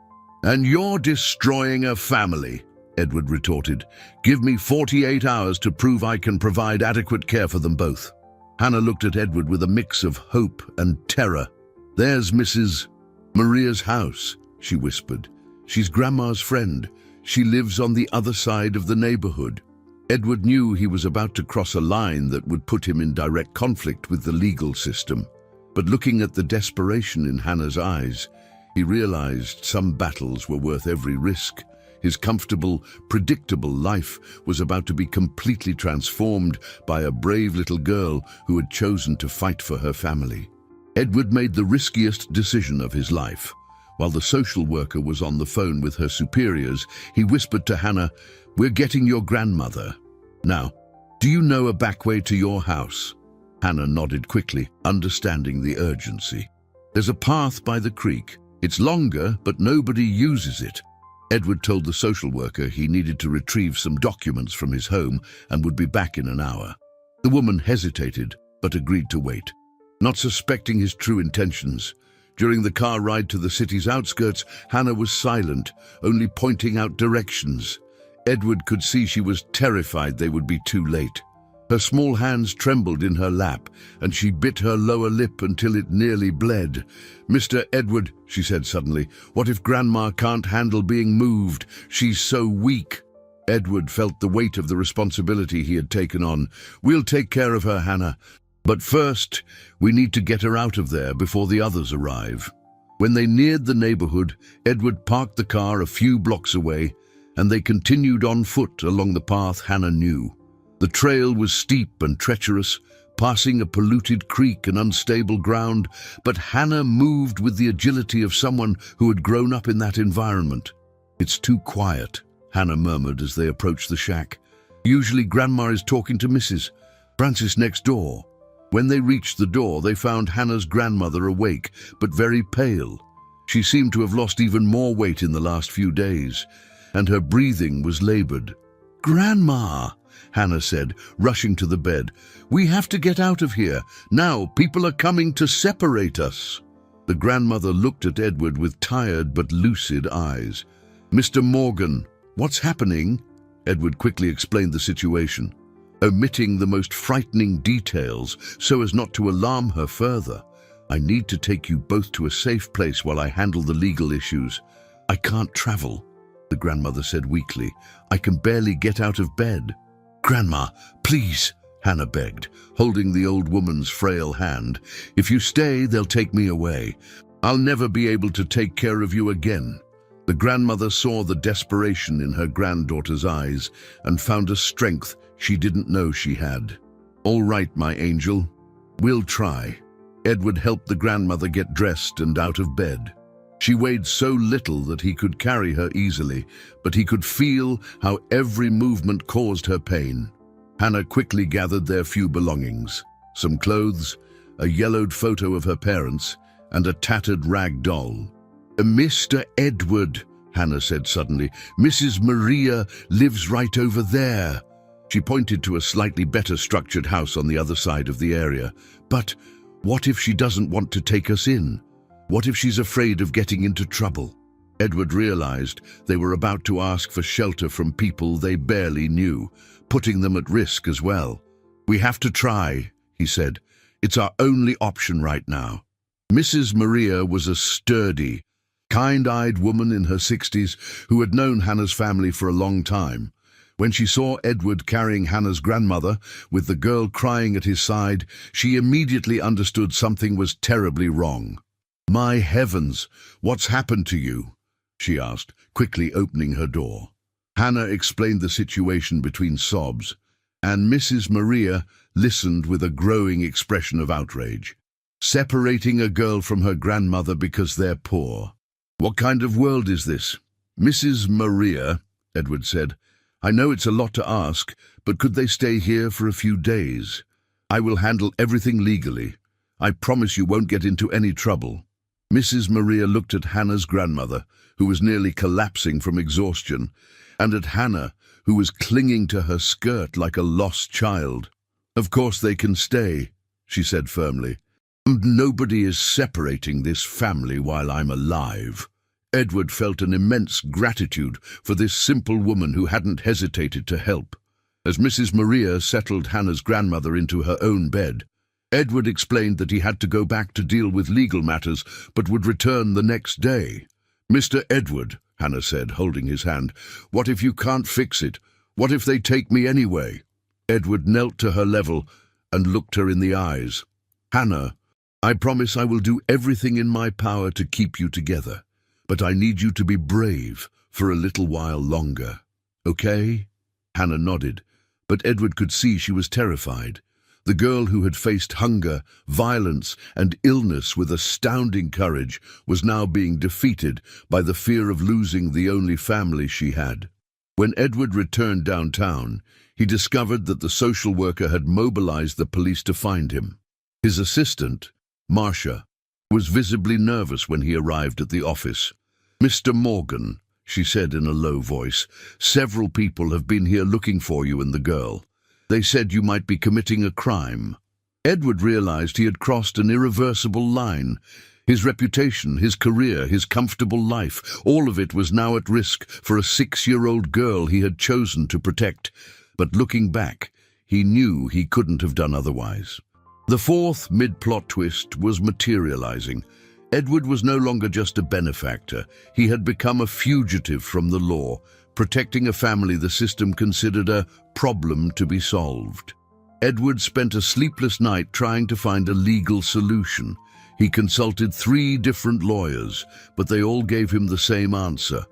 "And you're destroying a family," Edward retorted. "Give me 48 hours to prove I can provide adequate care for them both." Hannah looked at Edward with a mix of hope and terror. "There's Mrs. Maria's house," she whispered. "She's Grandma's friend. She lives on the other side of the neighborhood." Edward knew he was about to cross a line that would put him in direct conflict with the legal system. But looking at the desperation in Hannah's eyes, he realized some battles were worth every risk. His comfortable, predictable life was about to be completely transformed by a brave little girl who had chosen to fight for her family. Edward made the riskiest decision of his life. While the social worker was on the phone with her superiors, he whispered to Hannah, "We're getting your grandmother. Now, do you know a back way to your house?" Hannah nodded quickly, understanding the urgency. "There's a path by the creek. It's longer, but nobody uses it." Edward told the social worker he needed to retrieve some documents from his home and would be back in an hour. The woman hesitated, but agreed to wait. Not suspecting his true intentions, during the car ride to the city's outskirts, Hannah was silent, only pointing out directions. Edward could see she was terrified they would be too late. Her small hands trembled in her lap, and she bit her lower lip until it nearly bled. "Mr. Edward," she said suddenly, "what if Grandma can't handle being moved? She's so weak." Edward felt the weight of the responsibility he had taken on. "We'll take care of her, Hannah. But first, we need to get her out of there before the others arrive." When they neared the neighborhood, Edward parked the car a few blocks away, and they continued on foot along the path Hannah knew. The trail was steep and treacherous, passing a polluted creek and unstable ground, but Hannah moved with the agility of someone who had grown up in that environment. "It's too quiet," Hannah murmured as they approached the shack. "Usually Grandma is talking to Mrs. Francis next door." When they reached the door, they found Hannah's grandmother awake, but very pale. She seemed to have lost even more weight in the last few days, and her breathing was labored. "Grandma," Hannah said, rushing to the bed. "We have to get out of here. Now, people are coming to separate us." The grandmother looked at Edward with tired but lucid eyes. "Mr. Morgan, what's happening?" Edward quickly explained the situation, omitting the most frightening details so as not to alarm her further. "I need to take you both to a safe place while I handle the legal issues." "I can't travel," the grandmother said weakly. "I can barely get out of bed." "Grandma, please," Hannah begged, holding the old woman's frail hand. "If you stay, they'll take me away. I'll never be able to take care of you again." The grandmother saw the desperation in her granddaughter's eyes and found a strength she didn't know she had. "All right, my angel. We'll try." Edward helped the grandmother get dressed and out of bed. She weighed so little that he could carry her easily, but he could feel how every movement caused her pain. Hannah quickly gathered their few belongings: some clothes, a yellowed photo of her parents, and a tattered rag doll. "Mr. Edward," Hannah said suddenly, "Mrs. Maria lives right over there." She pointed to a slightly better structured house on the other side of the area. "But what if she doesn't want to take us in? What if she's afraid of getting into trouble?" Edward realized they were about to ask for shelter from people they barely knew, putting them at risk as well. "We have to try," he said. "It's our only option right now." Mrs. Maria was a sturdy, kind-eyed woman in her 60s who had known Hannah's family for a long time. When she saw Edward carrying Hannah's grandmother, with the girl crying at his side, she immediately understood something was terribly wrong. "My heavens, what's happened to you?" she asked, quickly opening her door. Hannah explained the situation between sobs, and Mrs. Maria listened with a growing expression of outrage. "Separating a girl from her grandmother because they're poor. What kind of world is this?" "Mrs. Maria," Edward said, "I know it's a lot to ask, but could they stay here for a few days? I will handle everything legally. I promise you won't get into any trouble." Mrs. Maria looked at Hannah's grandmother, who was nearly collapsing from exhaustion, and at Hannah, who was clinging to her skirt like a lost child. "Of course they can stay," she said firmly. "Nobody is separating this family while I'm alive." Edward felt an immense gratitude for this simple woman who hadn't hesitated to help. As Mrs. Maria settled Hannah's grandmother into her own bed, Edward explained that he had to go back to deal with legal matters, but would return the next day. "Mr. Edward," Hannah said, holding his hand, "what if you can't fix it? What if they take me anyway?" Edward knelt to her level and looked her in the eyes. "Hannah, I promise I will do everything in my power to keep you together. But I need you to be brave for a little while longer. Okay?" Hannah nodded, but Edward could see she was terrified. The girl who had faced hunger, violence, and illness with astounding courage was now being defeated by the fear of losing the only family she had. When Edward returned downtown, he discovered that the social worker had mobilized the police to find him. His assistant, Marcia, was visibly nervous when he arrived at the office. "Mr. Morgan," she said in a low voice, "several people have been here looking for you and the girl. They said you might be committing a crime." Edward realized he had crossed an irreversible line. His reputation, his career, his comfortable life, all of it was now at risk for a 6-year-old girl he had chosen to protect. But looking back, he knew he couldn't have done otherwise. The fourth mid-plot twist was materializing. Edward was no longer just a benefactor. He had become a fugitive from the law, protecting a family the system considered a problem to be solved. Edward spent a sleepless night trying to find a legal solution. He consulted 3 different lawyers, but they all gave him the same answer.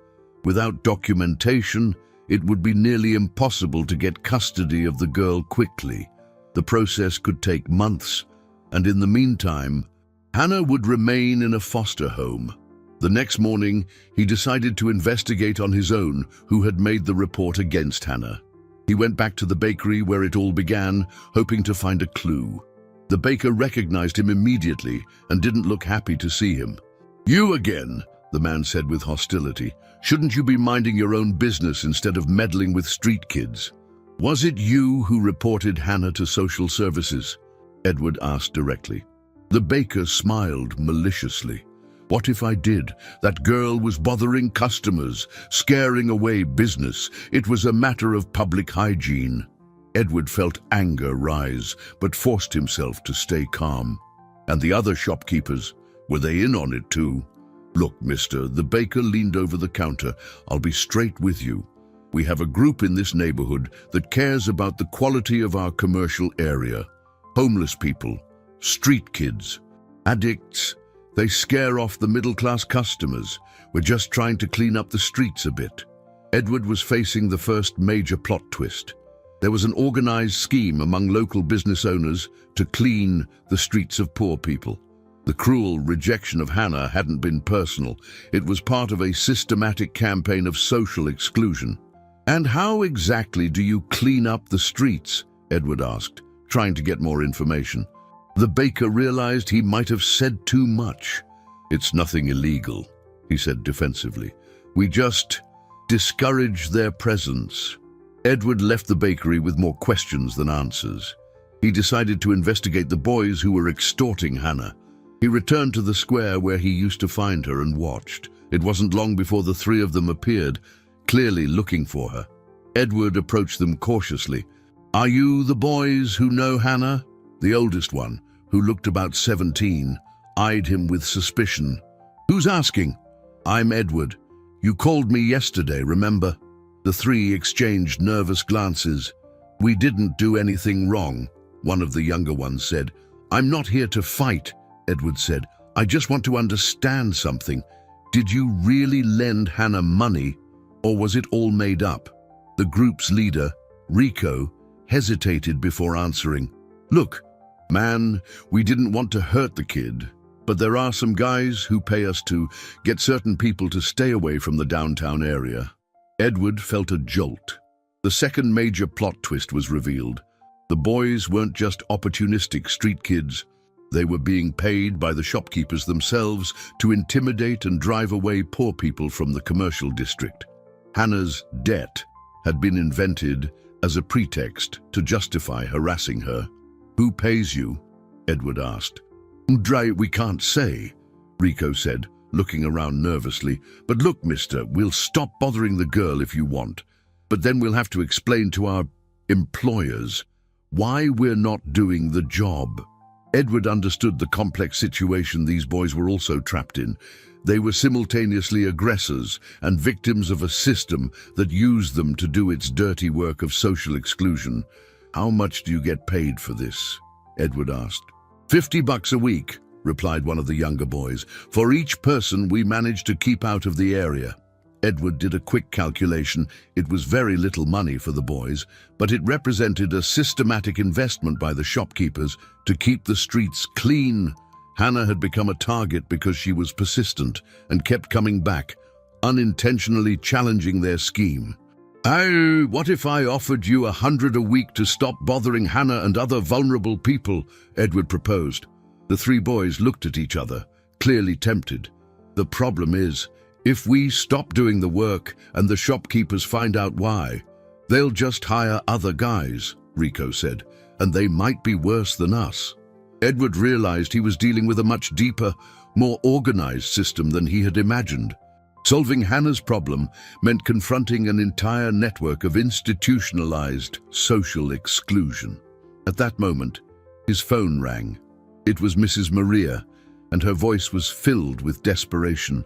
Without documentation, it would be nearly impossible to get custody of the girl quickly. The process could take months, and in the meantime, Hannah would remain in a foster home. The next morning, he decided to investigate on his own who had made the report against Hannah. He went back to the bakery where it all began, hoping to find a clue. The baker recognized him immediately and didn't look happy to see him. "You again," the man said with hostility. "Shouldn't you be minding your own business instead of meddling with street kids?" "Was it you who reported Hannah to social services?" Edward asked directly. The baker smiled maliciously. "What if I did? That girl was bothering customers, scaring away business. It was a matter of public hygiene." Edward felt anger rise, but forced himself to stay calm. "And the other shopkeepers, were they in on it too?" "Look, mister," the baker leaned over the counter, "I'll be straight with you. We have a group in this neighborhood that cares about the quality of our commercial area. Homeless people, street kids, addicts. They scare off the middle-class customers. We're just trying to clean up the streets a bit." Edward was facing the first major plot twist. There was an organized scheme among local business owners to clean the streets of poor people. The cruel rejection of Hannah hadn't been personal. It was part of a systematic campaign of social exclusion. "And how exactly do you clean up the streets?" Edward asked, trying to get more information. The baker realized he might have said too much. "It's nothing illegal," he said defensively. "We just discourage their presence." Edward left the bakery with more questions than answers. He decided to investigate the boys who were extorting Hannah. He returned to the square where he used to find her and watched. It wasn't long before the 3 of them appeared, clearly looking for her. Edward approached them cautiously. "Are you the boys who know Hannah?" The oldest one, who looked about 17, eyed him with suspicion. "Who's asking?" "I'm Edward. You called me yesterday, remember?" The 3 exchanged nervous glances. "We didn't do anything wrong," one of the younger ones said. "I'm not here to fight," Edward said. "I just want to understand something. Did you really lend Hannah money, or was it all made up?" The group's leader, Rico, hesitated before answering. "Look, man, we didn't want to hurt the kid, but there are some guys who pay us to get certain people to stay away from the downtown area." Edward felt a jolt. The second major plot twist was revealed. The boys weren't just opportunistic street kids. They were being paid by the shopkeepers themselves to intimidate and drive away poor people from the commercial district. Hannah's debt had been invented as a pretext to justify harassing her. "Who pays you?" Edward asked. We can't say," Rico said, looking around nervously. "But look, mister, we'll stop bothering the girl if you want. But then we'll have to explain to our employers why we're not doing the job." Edward understood the complex situation these boys were also trapped in. They were simultaneously aggressors and victims of a system that used them to do its dirty work of social exclusion. "How much do you get paid for this?" Edward asked. $50 a week, replied one of the younger boys, "for each person we managed to keep out of the area." Edward did a quick calculation. It was very little money for the boys, but it represented a systematic investment by the shopkeepers to keep the streets clean. Hannah had become a target because she was persistent and kept coming back, unintentionally challenging their scheme. "Oh, what if I offered you $100 a week to stop bothering Hannah and other vulnerable people?" Edward proposed. The 3 boys looked at each other, clearly tempted. "The problem is, if we stop doing the work and the shopkeepers find out why, they'll just hire other guys," Rico said, "and they might be worse than us." Edward realized he was dealing with a much deeper, more organized system than he had imagined. Solving Hannah's problem meant confronting an entire network of institutionalized social exclusion. At that moment, his phone rang. It was Mrs. Maria, and her voice was filled with desperation.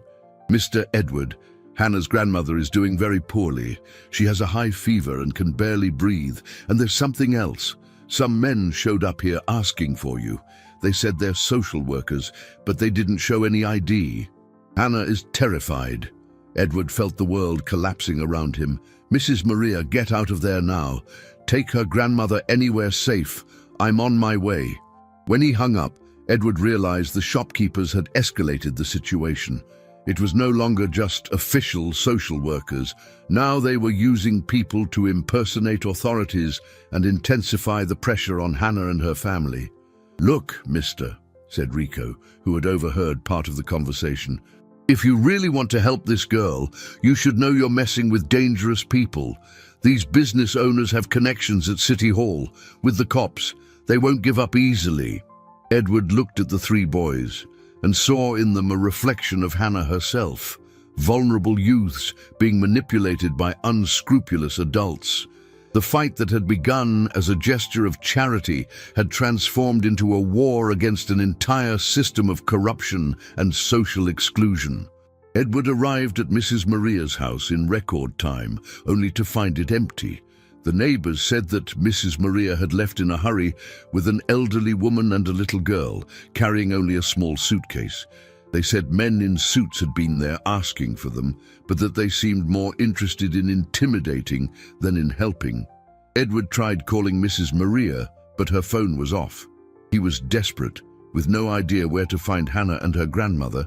"Mr. Edward, Hannah's grandmother is doing very poorly. She has a high fever and can barely breathe, and there's something else. Some men showed up here asking for you. They said they're social workers, but they didn't show any ID. Hannah is terrified." Edward felt the world collapsing around him. "Mrs. Maria, get out of there now. Take her grandmother anywhere safe. I'm on my way." When he hung up, Edward realized the shopkeepers had escalated the situation. It was no longer just official social workers. Now they were using people to impersonate authorities and intensify the pressure on Hannah and her family. "Look, mister," said Rico, who had overheard part of the conversation. "If you really want to help this girl, you should know you're messing with dangerous people. These business owners have connections at City Hall with the cops. They won't give up easily." Edward looked at the three boys and saw in them a reflection of Hannah herself, vulnerable youths being manipulated by unscrupulous adults. The fight that had begun as a gesture of charity had transformed into a war against an entire system of corruption and social exclusion. Edward arrived at Mrs. Maria's house in record time, only to find it empty. The neighbors said that Mrs. Maria had left in a hurry with an elderly woman and a little girl, carrying only a small suitcase. They said men in suits had been there asking for them, but that they seemed more interested in intimidating than in helping. Edward tried calling Mrs. Maria, but her phone was off. He was desperate, with no idea where to find Hannah and her grandmother,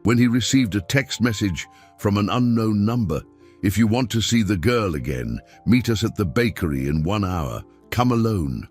when he received a text message from an unknown number. "If you want to see the girl again, meet us at the bakery in 1 hour. Come alone."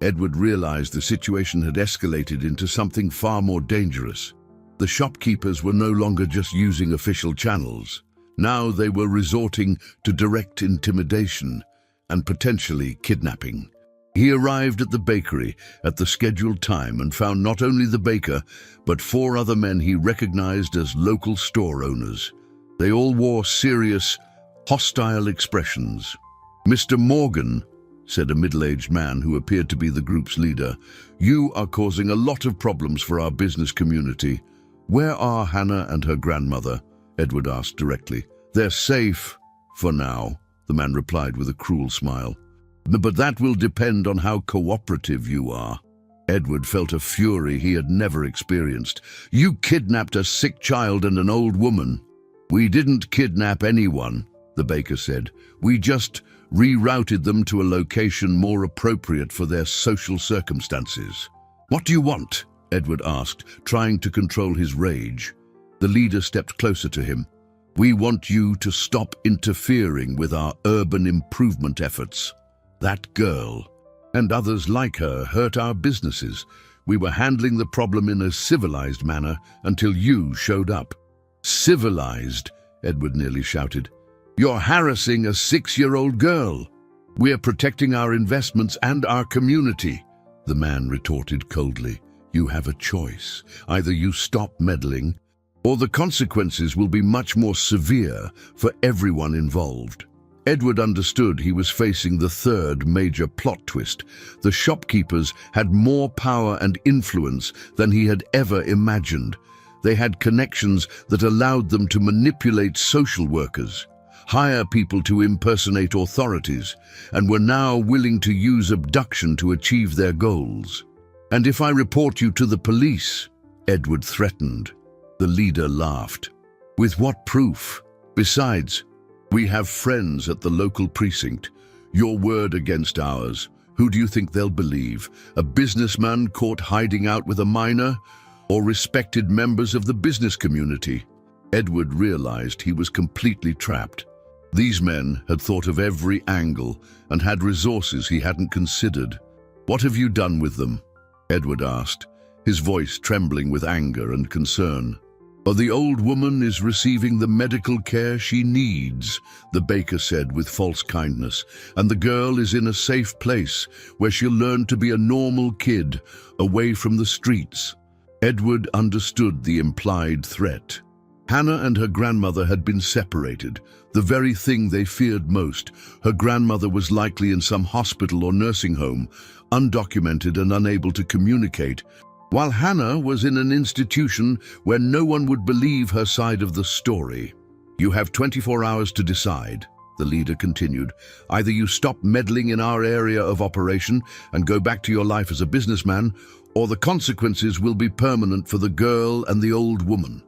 Edward realized the situation had escalated into something far more dangerous. The shopkeepers were no longer just using official channels. Now they were resorting to direct intimidation and potentially kidnapping. He arrived at the bakery at the scheduled time and found not only the baker, but 4 other men he recognized as local store owners. They all wore serious, hostile expressions. "Mr. Morgan," said a middle-aged man who appeared to be the group's leader, "you are causing a lot of problems for our business community. Where are Hannah and her grandmother?" Edward asked directly. "They're safe, for now," the man replied with a cruel smile. "But that will depend on how cooperative you are." Edward felt a fury he had never experienced. "You kidnapped a sick child and an old woman." "We didn't kidnap anyone," the baker said. "We just rerouted them to a location more appropriate for their social circumstances." "What do you want?" Edward asked, trying to control his rage. The leader stepped closer to him. "We want you to stop interfering with our urban improvement efforts. That girl and others like her hurt our businesses. We were handling the problem in a civilized manner until you showed up." "Civilized?" Edward nearly shouted. "You're harassing a 6-year-old girl." "We're protecting our investments and our community," the man retorted coldly. "You have a choice. Either you stop meddling, or the consequences will be much more severe for everyone involved." Edward understood he was facing the third major plot twist. The shopkeepers had more power and influence than he had ever imagined. They had connections that allowed them to manipulate social workers, hire people to impersonate authorities, and were now willing to use abduction to achieve their goals. "And if I report you to the police?" Edward threatened. The leader laughed. "With what proof? Besides, we have friends at the local precinct. Your word against ours. Who do you think they'll believe? A businessman caught hiding out with a minor? Or respected members of the business community?" Edward realized he was completely trapped. These men had thought of every angle and had resources he hadn't considered. "What have you done with them?" Edward asked, his voice trembling with anger and concern. The old woman is receiving the medical care she needs, the baker said with false kindness, and the girl is in a safe place where she'll learn to be a normal kid, away from the streets. Edward understood the implied threat. Hannah and her grandmother had been separated, the very thing they feared most. Her grandmother was likely in some hospital or nursing home, undocumented and unable to communicate, while Hannah was in an institution where no one would believe her side of the story. "You have 24 hours to decide," the leader continued. "Either you stop meddling in our area of operation and go back to your life as a businessman, or the consequences will be permanent for the girl and the old woman."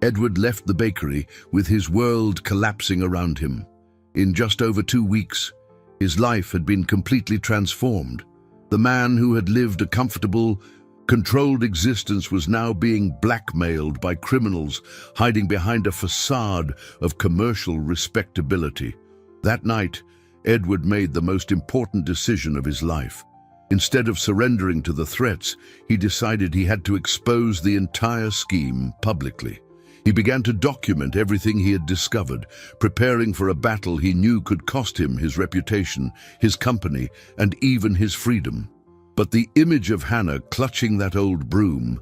Edward left the bakery with his world collapsing around him. In just over 2 weeks, his life had been completely transformed. The man who had lived a comfortable, controlled existence was now being blackmailed by criminals hiding behind a facade of commercial respectability. That night, Edward made the most important decision of his life. Instead of surrendering to the threats, he decided he had to expose the entire scheme publicly. He began to document everything he had discovered, preparing for a battle he knew could cost him his reputation, his company, and even his freedom. But the image of Hannah clutching that old broom,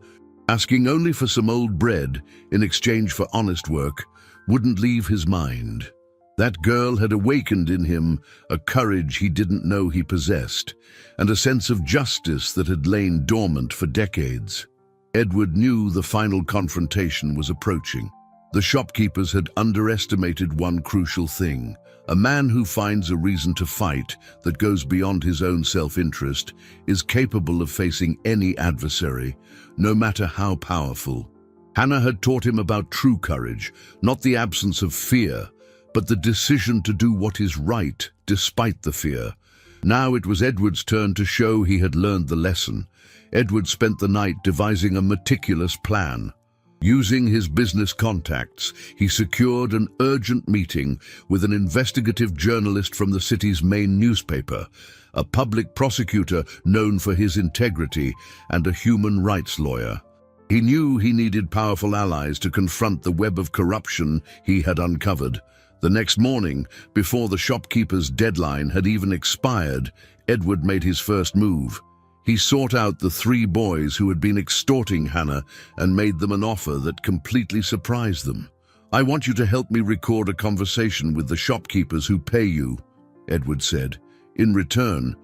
asking only for some old bread in exchange for honest work, wouldn't leave his mind. That girl had awakened in him a courage he didn't know he possessed, and a sense of justice that had lain dormant for decades. Edward knew the final confrontation was approaching. The shopkeepers had underestimated one crucial thing. A man who finds a reason to fight that goes beyond his own self-interest is capable of facing any adversary, no matter how powerful. Hannah had taught him about true courage, not the absence of fear, but the decision to do what is right despite the fear. Now it was Edward's turn to show he had learned the lesson. Edward spent the night devising a meticulous plan. Using his business contacts, he secured an urgent meeting with an investigative journalist from the city's main newspaper, a public prosecutor known for his integrity, and a human rights lawyer. He knew he needed powerful allies to confront the web of corruption he had uncovered. The next morning, before the shopkeeper's deadline had even expired, Edward made his first move. He sought out the 3 boys who had been extorting Hannah and made them an offer that completely surprised them. "I want you to help me record a conversation with the shopkeepers who pay you," Edward said. "In return,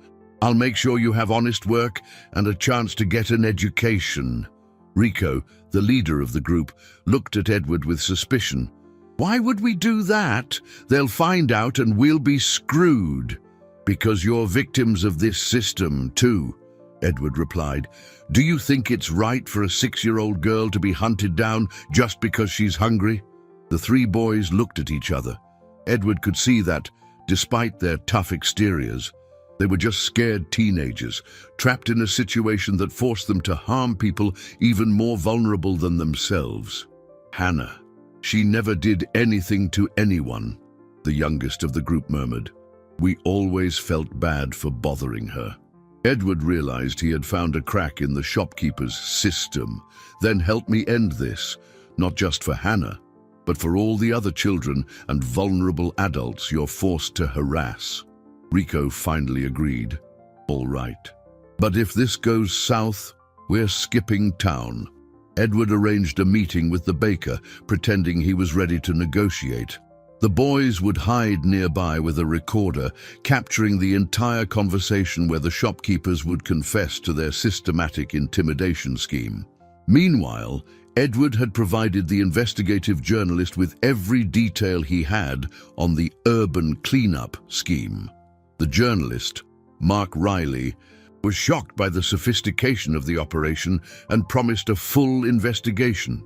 I'll make sure you have honest work and a chance to get an education." Rico, the leader of the group, looked at Edward with suspicion. "Why would we do that? They'll find out and we'll be screwed." "Because you're victims of this system, too," Edward replied. "Do you think it's right for a 6-year-old girl to be hunted down just because she's hungry?" The 3 boys looked at each other. Edward could see that, despite their tough exteriors, they were just scared teenagers, trapped in a situation that forced them to harm people even more vulnerable than themselves. "Hannah, she never did anything to anyone," the youngest of the group murmured. "We always felt bad for bothering her." Edward realized he had found a crack in the shopkeeper's system. "Then help me end this, not just for Hannah, but for all the other children and vulnerable adults you're forced to harass." Rico finally agreed. "All right. But if this goes south, we're skipping town." Edward arranged a meeting with the baker, pretending he was ready to negotiate. The boys would hide nearby with a recorder, capturing the entire conversation where the shopkeepers would confess to their systematic intimidation scheme. Meanwhile, Edward had provided the investigative journalist with every detail he had on the urban cleanup scheme. The journalist, Mark Riley, was shocked by the sophistication of the operation and promised a full investigation.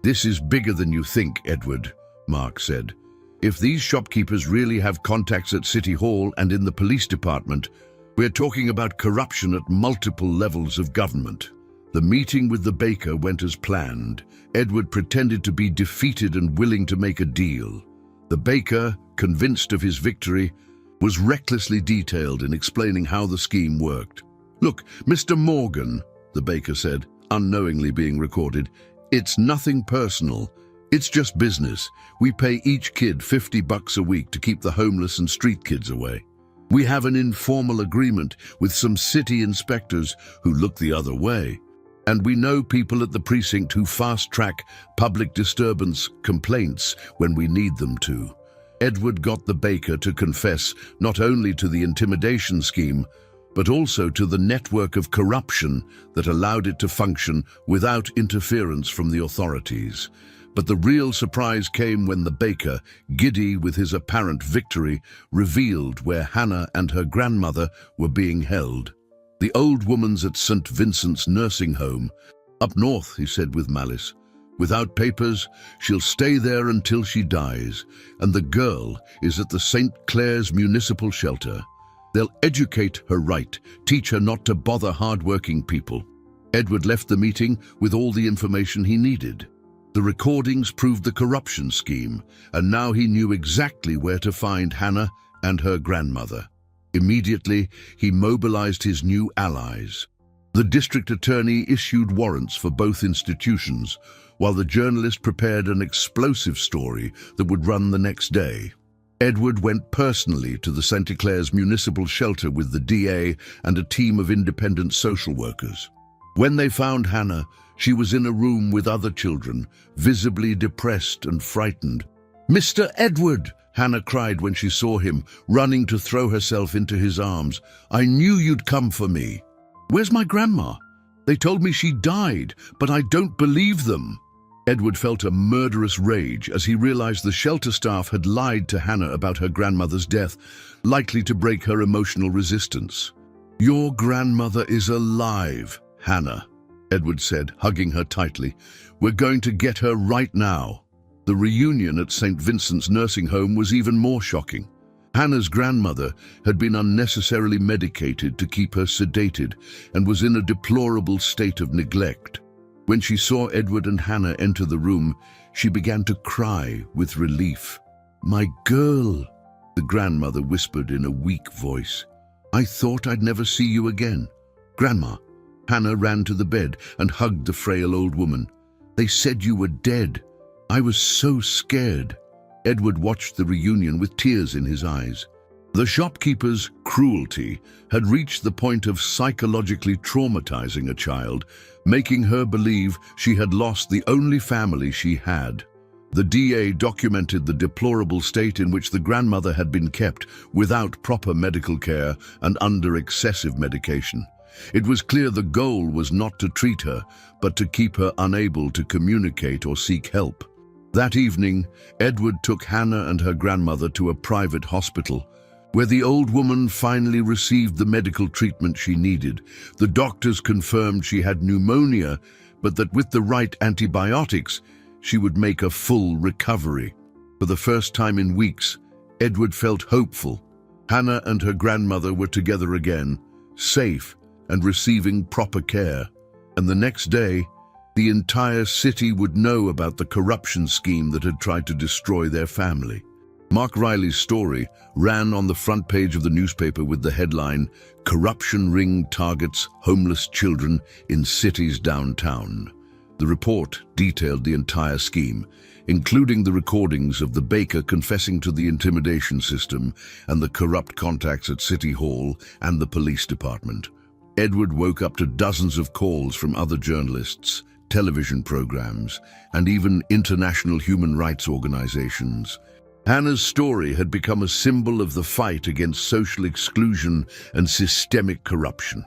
"This is bigger than you think, Edward," Mark said. "If these shopkeepers really have contacts at City Hall and in the police department, we're talking about corruption at multiple levels of government." The meeting with the baker went as planned. Edward pretended to be defeated and willing to make a deal. The baker, convinced of his victory, was recklessly detailed in explaining how the scheme worked. "Look, Mr. Morgan," the baker said, unknowingly being recorded, "it's nothing personal. It's just business. We pay each kid $50 a week to keep the homeless and street kids away. We have an informal agreement with some city inspectors who look the other way. And we know people at the precinct who fast-track public disturbance complaints when we need them to. Edward got the baker to confess not only to the intimidation scheme, but also to the network of corruption that allowed it to function without interference from the authorities. But the real surprise came when the baker, giddy with his apparent victory, revealed where Hannah and her grandmother were being held. The old woman's at St. Vincent's nursing home. Up north, he said with malice. Without papers, she'll stay there until she dies, and the girl is at the St. Clair's municipal shelter. They'll educate her right, teach her not to bother hard-working people. Edward left the meeting with all the information he needed. The recordings proved the corruption scheme, and now he knew exactly where to find Hannah and her grandmother. Immediately, he mobilized his new allies. The district attorney issued warrants for both institutions, while the journalist prepared an explosive story that would run the next day. Edward went personally to the St. Clair's municipal shelter with the DA and a team of independent social workers. When they found Hannah, she was in a room with other children, visibly depressed and frightened. "Mr. Edward!" Hannah cried when she saw him, running to throw herself into his arms. "I knew you'd come for me." "Where's my grandma? They told me she died, but I don't believe them." Edward felt a murderous rage as he realized the shelter staff had lied to Hannah about her grandmother's death, likely to break her emotional resistance. "Your grandmother is alive, Hannah," Edward said, hugging her tightly. "We're going to get her right now." The reunion at St. Vincent's nursing home was even more shocking. Hannah's grandmother had been unnecessarily medicated to keep her sedated and was in a deplorable state of neglect. When she saw Edward and Hannah enter the room, she began to cry with relief. "My girl," the grandmother whispered in a weak voice. "I thought I'd never see you again." "Grandma." Hannah ran to the bed and hugged the frail old woman. "They said you were dead. I was so scared." Edward watched the reunion with tears in his eyes. The shopkeeper's cruelty had reached the point of psychologically traumatizing a child, making her believe she had lost the only family she had. The DA documented the deplorable state in which the grandmother had been kept without proper medical care and under excessive medication. It was clear the goal was not to treat her, but to keep her unable to communicate or seek help. That evening, Edward took Hannah and her grandmother to a private hospital, where the old woman finally received the medical treatment she needed. The doctors confirmed she had pneumonia, but that with the right antibiotics, she would make a full recovery. For the first time in weeks, Edward felt hopeful. Hannah and her grandmother were together again, safe and receiving proper care. And the next day, the entire city would know about the corruption scheme that had tried to destroy their family. Mark Riley's story ran on the front page of the newspaper with the headline, "Corruption Ring Targets Homeless Children in Cities Downtown." The report detailed the entire scheme, including the recordings of the baker confessing to the intimidation system and the corrupt contacts at City Hall and the police department. Edward woke up to dozens of calls from other journalists, television programs, and even international human rights organizations. Hannah's story had become a symbol of the fight against social exclusion and systemic corruption.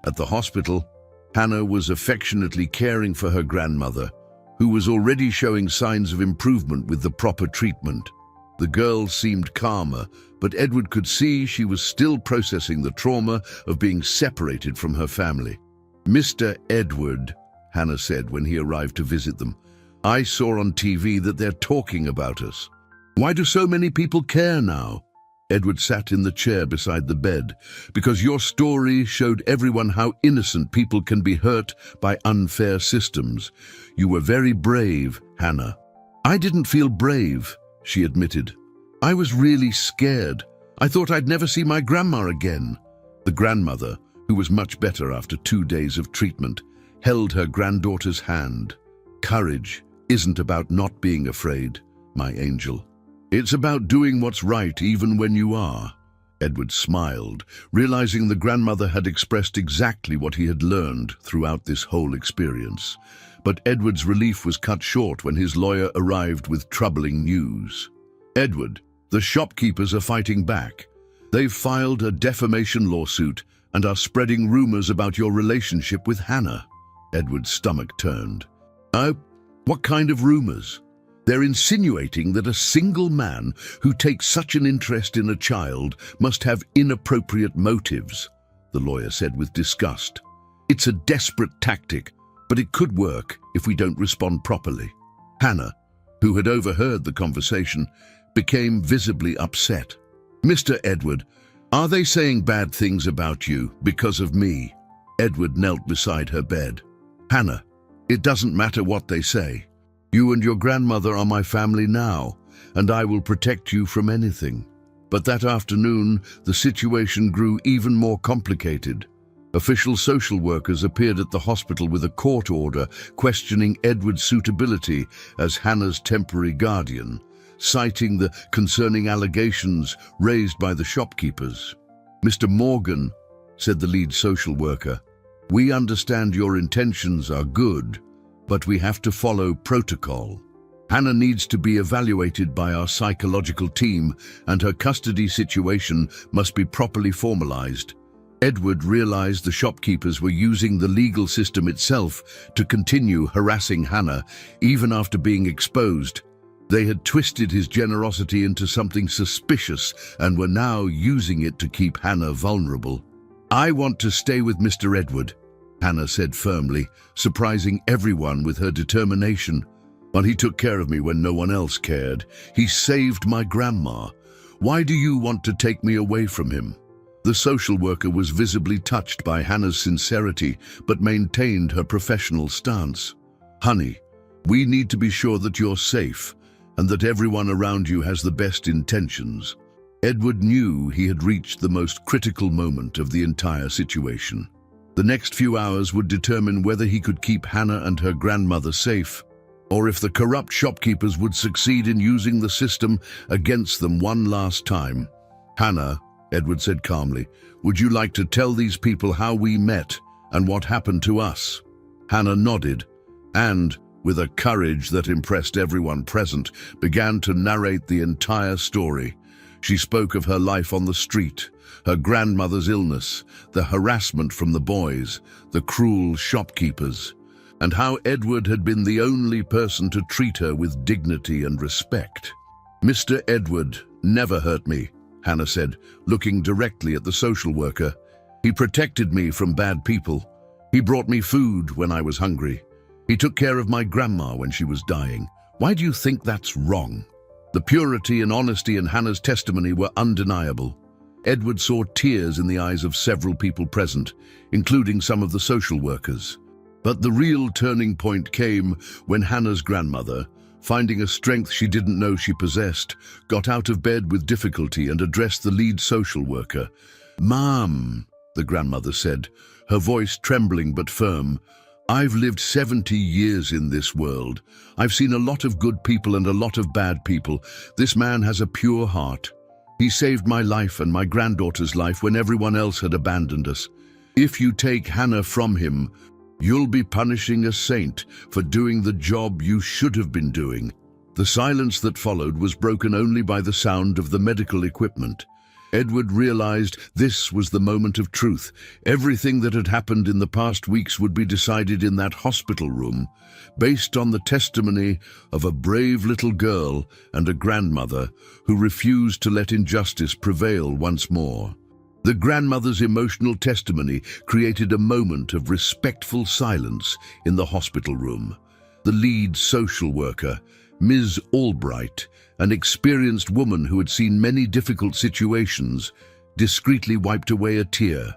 At the hospital, Hannah was affectionately caring for her grandmother, who was already showing signs of improvement with the proper treatment. The girl seemed calmer, but Edward could see she was still processing the trauma of being separated from her family. "Mr. Edward," Hannah said when he arrived to visit them, "I saw on TV that they're talking about us. Why do so many people care now?" Edward sat in the chair beside the bed. "Because your story showed everyone how innocent people can be hurt by unfair systems. You were very brave, Hannah." "I didn't feel brave," she admitted. "I was really scared. I thought I'd never see my grandma again." The grandmother, who was much better after 2 days of treatment, held her granddaughter's hand. "Courage. isn't about not being afraid, my angel. It's about doing what's right even when you are." Edward smiled, realizing the grandmother had expressed exactly what he had learned throughout this whole experience. But Edward's relief was cut short when his lawyer arrived with troubling news. "Edward, the shopkeepers are fighting back. They've filed a defamation lawsuit and are spreading rumors about your relationship with Hannah." Edward's stomach turned. What kind of rumors?" "They're insinuating that a single man who takes such an interest in a child must have inappropriate motives," the lawyer said with disgust. "It's a desperate tactic, but it could work if we don't respond properly." Hannah, who had overheard the conversation, became visibly upset. "Mr. Edward, are they saying bad things about you because of me?" Edward knelt beside her bed. "Hannah, it doesn't matter what they say. You and your grandmother are my family now, and I will protect you from anything." But that afternoon, the situation grew even more complicated. Official social workers appeared at the hospital with a court order questioning Edward's suitability as Hannah's temporary guardian, citing the concerning allegations raised by the shopkeepers. "Mr. Morgan," said the lead social worker, "we understand your intentions are good, but we have to follow protocol. Hannah needs to be evaluated by our psychological team, and her custody situation must be properly formalized." Edward realized the shopkeepers were using the legal system itself to continue harassing Hannah, even after being exposed. They had twisted his generosity into something suspicious and were now using it to keep Hannah vulnerable. "I want to stay with Mr. Edward," Hannah said firmly, surprising everyone with her determination. "But he took care of me when no one else cared. He saved my grandma. Why do you want to take me away from him?" The social worker was visibly touched by Hannah's sincerity, but maintained her professional stance. "Honey, we need to be sure that you're safe and that everyone around you has the best intentions." Edward knew he had reached the most critical moment of the entire situation. The next few hours would determine whether he could keep Hannah and her grandmother safe, or if the corrupt shopkeepers would succeed in using the system against them one last time. "Hannah," Edward said calmly, "would you like to tell these people how we met and what happened to us?" Hannah nodded and, with a courage that impressed everyone present, began to narrate the entire story. She spoke of her life on the street, her grandmother's illness, the harassment from the boys, the cruel shopkeepers, and how Edward had been the only person to treat her with dignity and respect. "Mr. Edward never hurt me," Hannah said, looking directly at the social worker. "He protected me from bad people. He brought me food when I was hungry. He took care of my grandma when she was dying. Why do you think that's wrong?" The purity and honesty in Hannah's testimony were undeniable. Edward saw tears in the eyes of several people present, including some of the social workers. But the real turning point came when Hannah's grandmother, finding a strength she didn't know she possessed, got out of bed with difficulty and addressed the lead social worker. "Mom," the grandmother said, her voice trembling but firm, "I've lived 70 years in this world. I've seen a lot of good people and a lot of bad people. This man has a pure heart. He saved my life and my granddaughter's life when everyone else had abandoned us. If you take Hannah from him, you'll be punishing a saint for doing the job you should have been doing." The silence that followed was broken only by the sound of the medical equipment. Edward realized this was the moment of truth. Everything that had happened in the past weeks would be decided in that hospital room, based on the testimony of a brave little girl and a grandmother who refused to let injustice prevail once more. The grandmother's emotional testimony created a moment of respectful silence in the hospital room. The lead social worker, Ms. Albright, an experienced woman who had seen many difficult situations, discreetly wiped away a tear.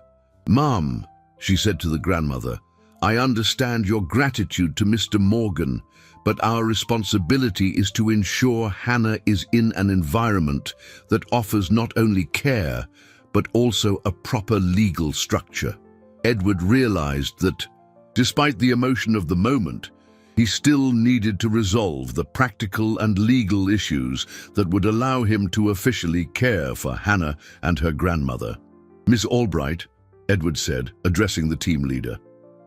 "Mom," she said to the grandmother, "I understand your gratitude to Mr. Morgan, but our responsibility is to ensure Hannah is in an environment that offers not only care, but also a proper legal structure." Edward realized that, despite the emotion of the moment, He still needed to resolve the practical and legal issues that would allow him to officially care for Hannah and her grandmother. "Miss Albright," Edward said, addressing the team leader,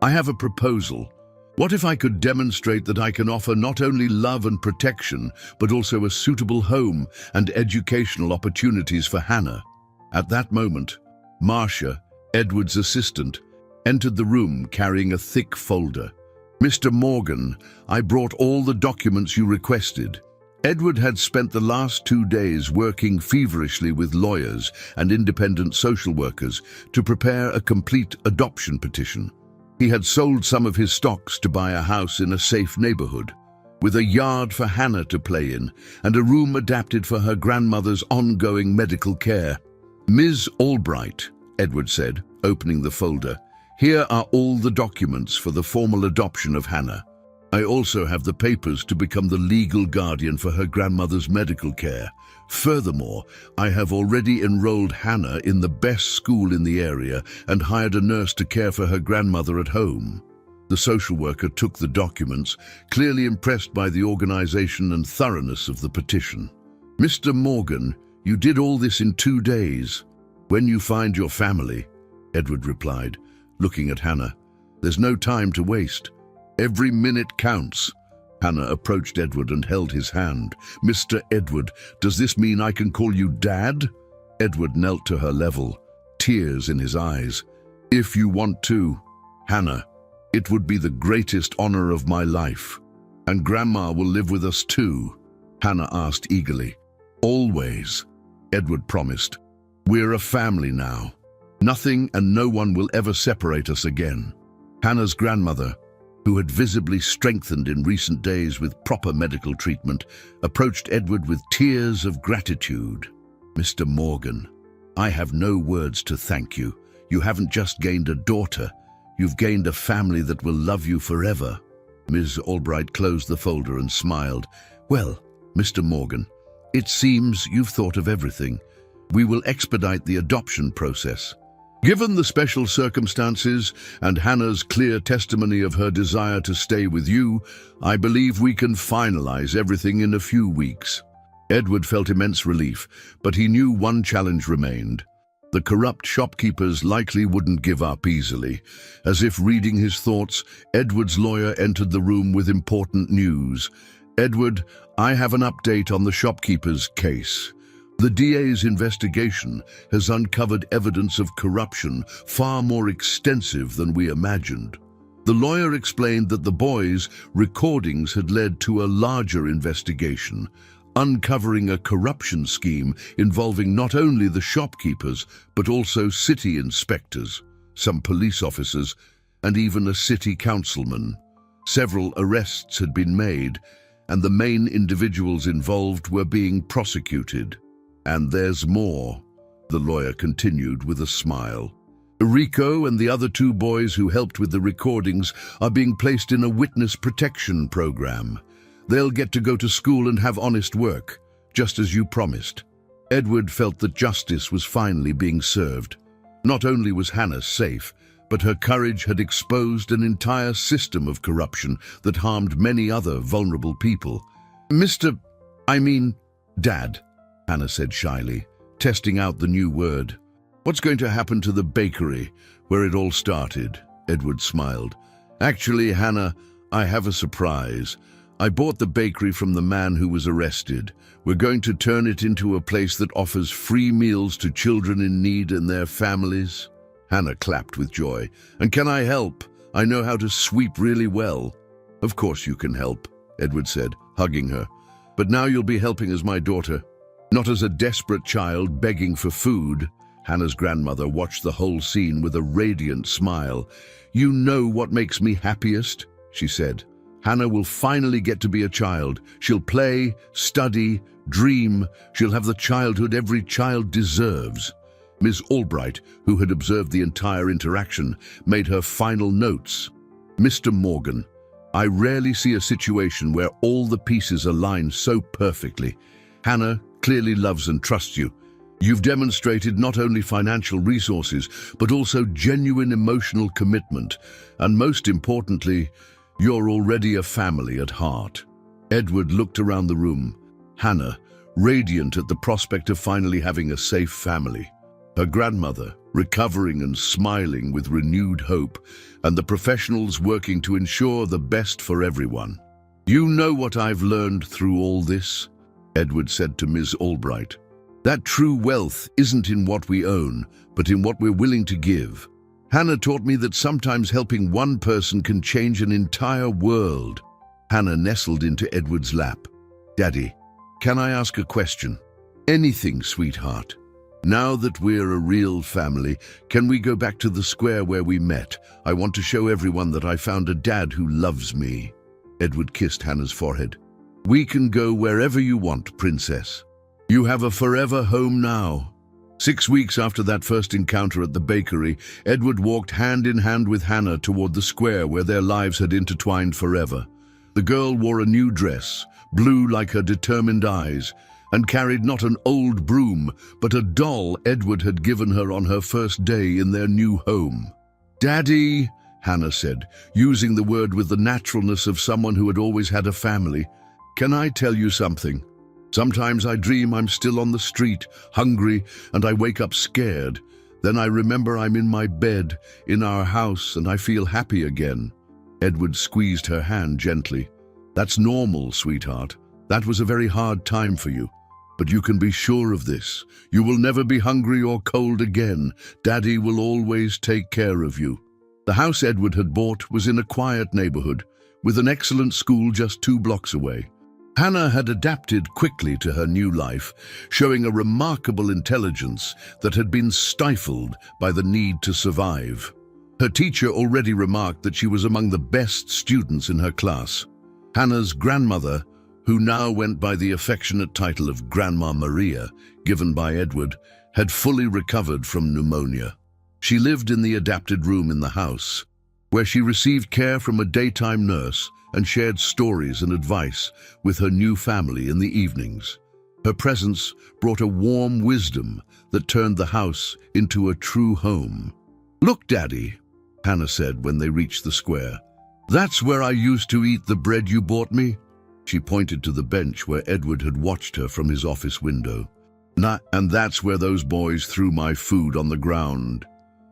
"I have a proposal. What if I could demonstrate that I can offer not only love and protection, but also a suitable home and educational opportunities for Hannah?" At that moment, Marcia, Edward's assistant, entered the room carrying a thick folder. "Mr. Morgan, I brought all the documents you requested." Edward had spent the last 2 days working feverishly with lawyers and independent social workers to prepare a complete adoption petition. He had sold some of his stocks to buy a house in a safe neighborhood, with a yard for Hannah to play in and a room adapted for her grandmother's ongoing medical care. "Ms. Albright," Edward said, opening the folder, "here are all the documents for the formal adoption of Hannah. I also have the papers to become the legal guardian for her grandmother's medical care. Furthermore, I have already enrolled Hannah in the best school in the area and hired a nurse to care for her grandmother at home." The social worker took the documents, clearly impressed by the organization and thoroughness of the petition. "Mr. Morgan, you did all this in 2 days. When you find your family," Edward replied, looking at Hannah, "there's no time to waste. Every minute counts." Hannah approached Edward and held his hand. "Mr. Edward, does this mean I can call you Dad?" Edward knelt to her level, tears in his eyes. "If you want to, Hannah, it would be the greatest honor of my life. And Grandma will live with us too," Hannah asked eagerly. "Always," Edward promised. "We're a family now. Nothing and no one will ever separate us again." Hannah's grandmother, who had visibly strengthened in recent days with proper medical treatment, approached Edward with tears of gratitude. "Mr. Morgan, I have no words to thank you. You haven't just gained a daughter, you've gained a family that will love you forever." Ms. Albright closed the folder and smiled. "Well, Mr. Morgan, it seems you've thought of everything. We will expedite the adoption process. Given the special circumstances and Hannah's clear testimony of her desire to stay with you, I believe we can finalize everything in a few weeks." Edward felt immense relief, but he knew one challenge remained. The corrupt shopkeepers likely wouldn't give up easily. As if reading his thoughts, Edward's lawyer entered the room with important news. "Edward, I have an update on the shopkeepers' case. The DA's investigation has uncovered evidence of corruption far more extensive than we imagined." The lawyer explained that the boys' recordings had led to a larger investigation, uncovering a corruption scheme involving not only the shopkeepers, but also city inspectors, some police officers, and even a city councilman. Several arrests had been made, and the main individuals involved were being prosecuted. "And there's more," the lawyer continued with a smile. "Rico and the other 2 boys who helped with the recordings are being placed in a witness protection program. They'll get to go to school and have honest work, just as you promised." Edward felt that justice was finally being served. Not only was Hannah safe, but her courage had exposed an entire system of corruption that harmed many other vulnerable people. Dad," Hannah said shyly, testing out the new word. "What's going to happen to the bakery, where it all started?" Edward smiled. "Actually, Hannah, I have a surprise. I bought the bakery from the man who was arrested. We're going to turn it into a place that offers free meals to children in need and their families." Hannah clapped with joy. "And can I help? I know how to sweep really well." "Of course you can help," Edward said, hugging her. "But now you'll be helping as my daughter. Not as a desperate child begging for food." Hannah's grandmother watched the whole scene with a radiant smile. "You know what makes me happiest?" she said. "Hannah will finally get to be a child. She'll play, study, dream. She'll have the childhood every child deserves." Ms. Albright, who had observed the entire interaction, made her final notes. "Mr. Morgan, I rarely see a situation where all the pieces align so perfectly. Hannah clearly loves and trusts you. You've demonstrated not only financial resources, but also genuine emotional commitment. And most importantly, You're already a family at heart." Edward looked around the room. Hannah, radiant at the prospect of finally having a safe family. Her grandmother, recovering and smiling with renewed hope, and the professionals working to ensure the best for everyone. "You know what I've learned through all this?" Edward said to Ms. Albright. "That true wealth isn't in what we own, but in what we're willing to give. Hannah taught me that sometimes helping one person can change an entire world." Hannah nestled into Edward's lap. "Daddy, can I ask a question?" "Anything, sweetheart." "Now that we're a real family, can we go back to the square where we met? I want to show everyone that I found a dad who loves me." Edward kissed Hannah's forehead. "We can go wherever you want, princess. You have a forever home now." 6 weeks after that first encounter at the bakery, Edward walked hand in hand with Hannah toward the square where their lives had intertwined forever. The girl wore a new dress, blue like her determined eyes, and carried not an old broom, but a doll Edward had given her on her first day in their new home. "Daddy," Hannah said, using the word with the naturalness of someone who had always had a family, "can I tell you something? Sometimes I dream I'm still on the street, hungry, and I wake up scared. Then I remember I'm in my bed, in our house, and I feel happy again." Edward squeezed her hand gently. "That's normal, sweetheart. That was a very hard time for you. But you can be sure of this. You will never be hungry or cold again. Daddy will always take care of you." The house Edward had bought was in a quiet neighborhood, with an excellent school just 2 blocks away. Hannah had adapted quickly to her new life, showing a remarkable intelligence that had been stifled by the need to survive. Her teacher already remarked that she was among the best students in her class. Hannah's grandmother, who now went by the affectionate title of Grandma Maria, given by Edward, had fully recovered from pneumonia. She lived in the adapted room in the house, where she received care from a daytime nurse and shared stories and advice with her new family in the evenings. Her presence brought a warm wisdom that turned the house into a true home. "Look, Daddy," Hannah said when they reached the square. "That's where I used to eat the bread you bought me." She pointed to the bench where Edward had watched her from his office window. "And that's where those boys threw my food on the ground."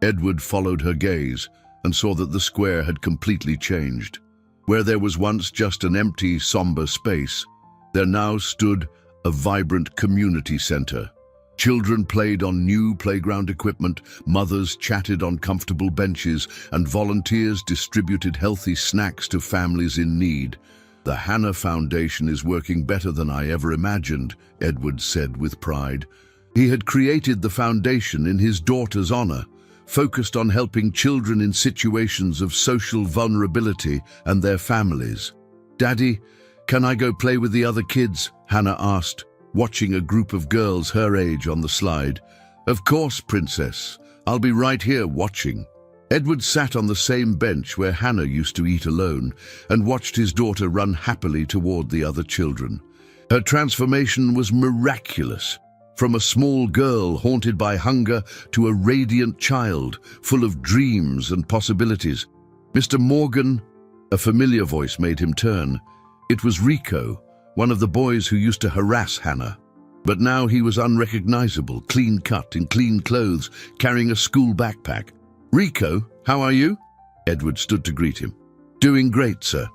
Edward followed her gaze and saw that the square had completely changed. Where there was once just an empty, somber space, there now stood a vibrant community center. Children played on new playground equipment, mothers chatted on comfortable benches, and volunteers distributed healthy snacks to families in need. "The Hannah Foundation is working better than I ever imagined," Edward said with pride. He had created the foundation in his daughter's honor, focused on helping children in situations of social vulnerability and their families. "Daddy, can I go play with the other kids?" Hannah asked, watching a group of girls her age on the slide. "Of course, princess. I'll be right here watching." Edward sat on the same bench where Hannah used to eat alone and watched his daughter run happily toward the other children. Her transformation was miraculous. From a small girl haunted by hunger to a radiant child full of dreams and possibilities. "Mr. Morgan," a familiar voice made him turn. It was Rico, one of the boys who used to harass Hannah. But now he was unrecognizable, clean-cut, in clean clothes, carrying a school backpack. "Rico, how are you?" Edward stood to greet him. "Doing great, sir.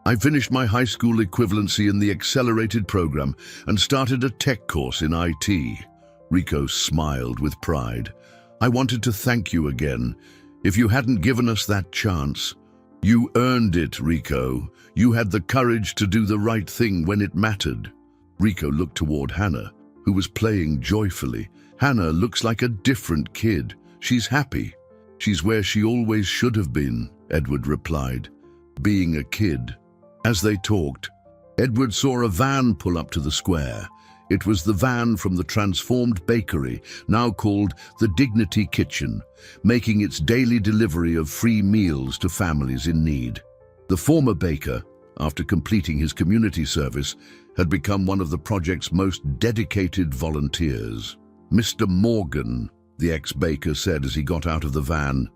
I finished my high school equivalency in the accelerated program and started a tech course in IT. Rico smiled with pride. "I wanted to thank you again. If you hadn't given us that chance..." "You earned it, Rico. You had the courage to do the right thing when it mattered." Rico looked toward Hannah, who was playing joyfully. "Hannah looks like a different kid. She's happy." "She's where she always should have been," Edward replied, "being a kid." As they talked, Edward saw a van pull up to the square. It was the van from the transformed bakery, now called the Dignity Kitchen, making its daily delivery of free meals to families in need. The former baker, after completing his community service, had become one of the project's most dedicated volunteers. "Mr. Morgan," the ex-baker said as he got out of the van,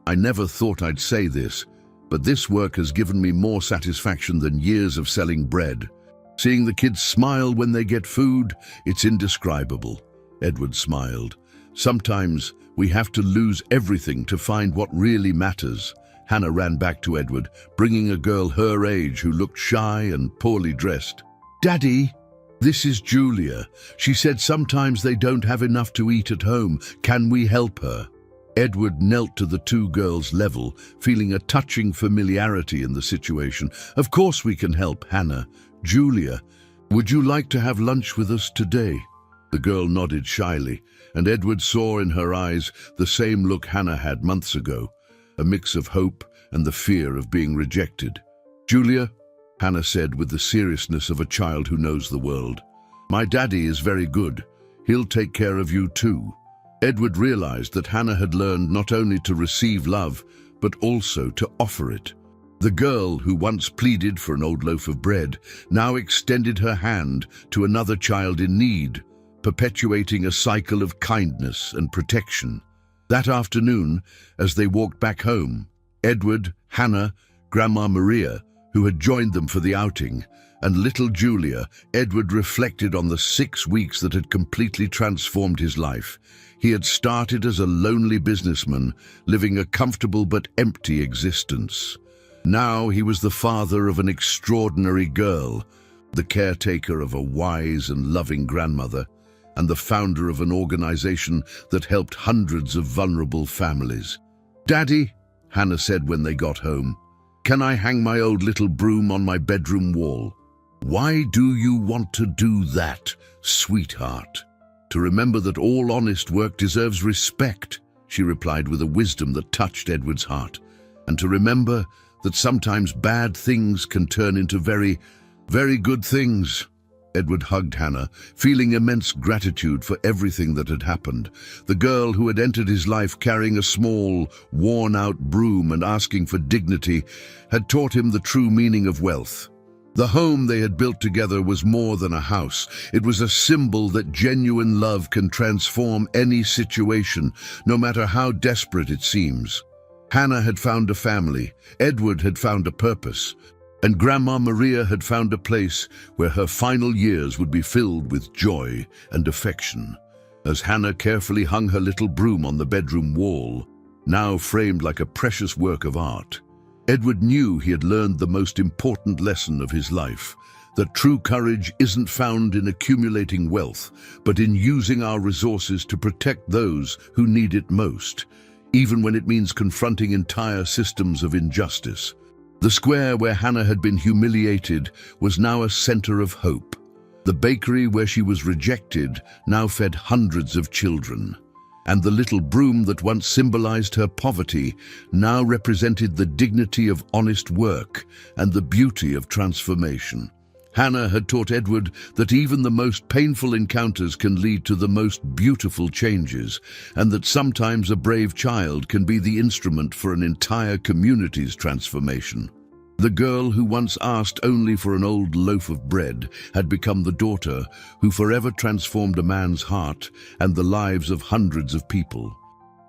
"I never thought I'd say this, but this work has given me more satisfaction than years of selling bread. Seeing the kids smile when they get food, it's indescribable." Edward smiled. "Sometimes we have to lose everything to find what really matters." Hannah ran back to Edward, bringing a girl her age who looked shy and poorly dressed. "Daddy, this is Julia. She said sometimes they don't have enough to eat at home. Can we help her?" Edward knelt to the two girls' level, feeling a touching familiarity in the situation. "Of course we can help, Hannah. Julia, would you like to have lunch with us today?" The girl nodded shyly, and Edward saw in her eyes the same look Hannah had months ago, a mix of hope and the fear of being rejected. "Julia," Hannah said with the seriousness of a child who knows the world, "my daddy is very good. He'll take care of you too." Edward realized that Hannah had learned not only to receive love, but also to offer it. The girl who once pleaded for an old loaf of bread now extended her hand to another child in need, perpetuating a cycle of kindness and protection. That afternoon, as they walked back home, Edward, Hannah, Grandma Maria, who had joined them for the outing, and little Julia, Edward reflected on the 6 weeks that had completely transformed his life. He had started as a lonely businessman, living a comfortable but empty existence. Now he was the father of an extraordinary girl, the caretaker of a wise and loving grandmother, and the founder of an organization that helped hundreds of vulnerable families. "Daddy," Hannah said when they got home, "can I hang my old little broom on my bedroom wall?" "Why do you want to do that, sweetheart?" "To remember that all honest work deserves respect," she replied with a wisdom that touched Edward's heart. "And to remember that sometimes bad things can turn into very, very good things." Edward hugged Hannah, feeling immense gratitude for everything that had happened. The girl who had entered his life carrying a small, worn-out broom and asking for dignity had taught him the true meaning of wealth. The home they had built together was more than a house. It was a symbol that genuine love can transform any situation, no matter how desperate it seems. Hannah had found a family, Edward had found a purpose, and Grandma Maria had found a place where her final years would be filled with joy and affection. As Hannah carefully hung her little broom on the bedroom wall, now framed like a precious work of art, Edward knew he had learned the most important lesson of his life, that true courage isn't found in accumulating wealth, but in using our resources to protect those who need it most, even when it means confronting entire systems of injustice. The square where Hannah had been humiliated was now a center of hope. The bakery where she was rejected now fed hundreds of children. And the little broom that once symbolized her poverty now represented the dignity of honest work and the beauty of transformation. Hannah had taught Edward that even the most painful encounters can lead to the most beautiful changes, and that sometimes a brave child can be the instrument for an entire community's transformation. The girl who once asked only for an old loaf of bread had become the daughter who forever transformed a man's heart and the lives of hundreds of people.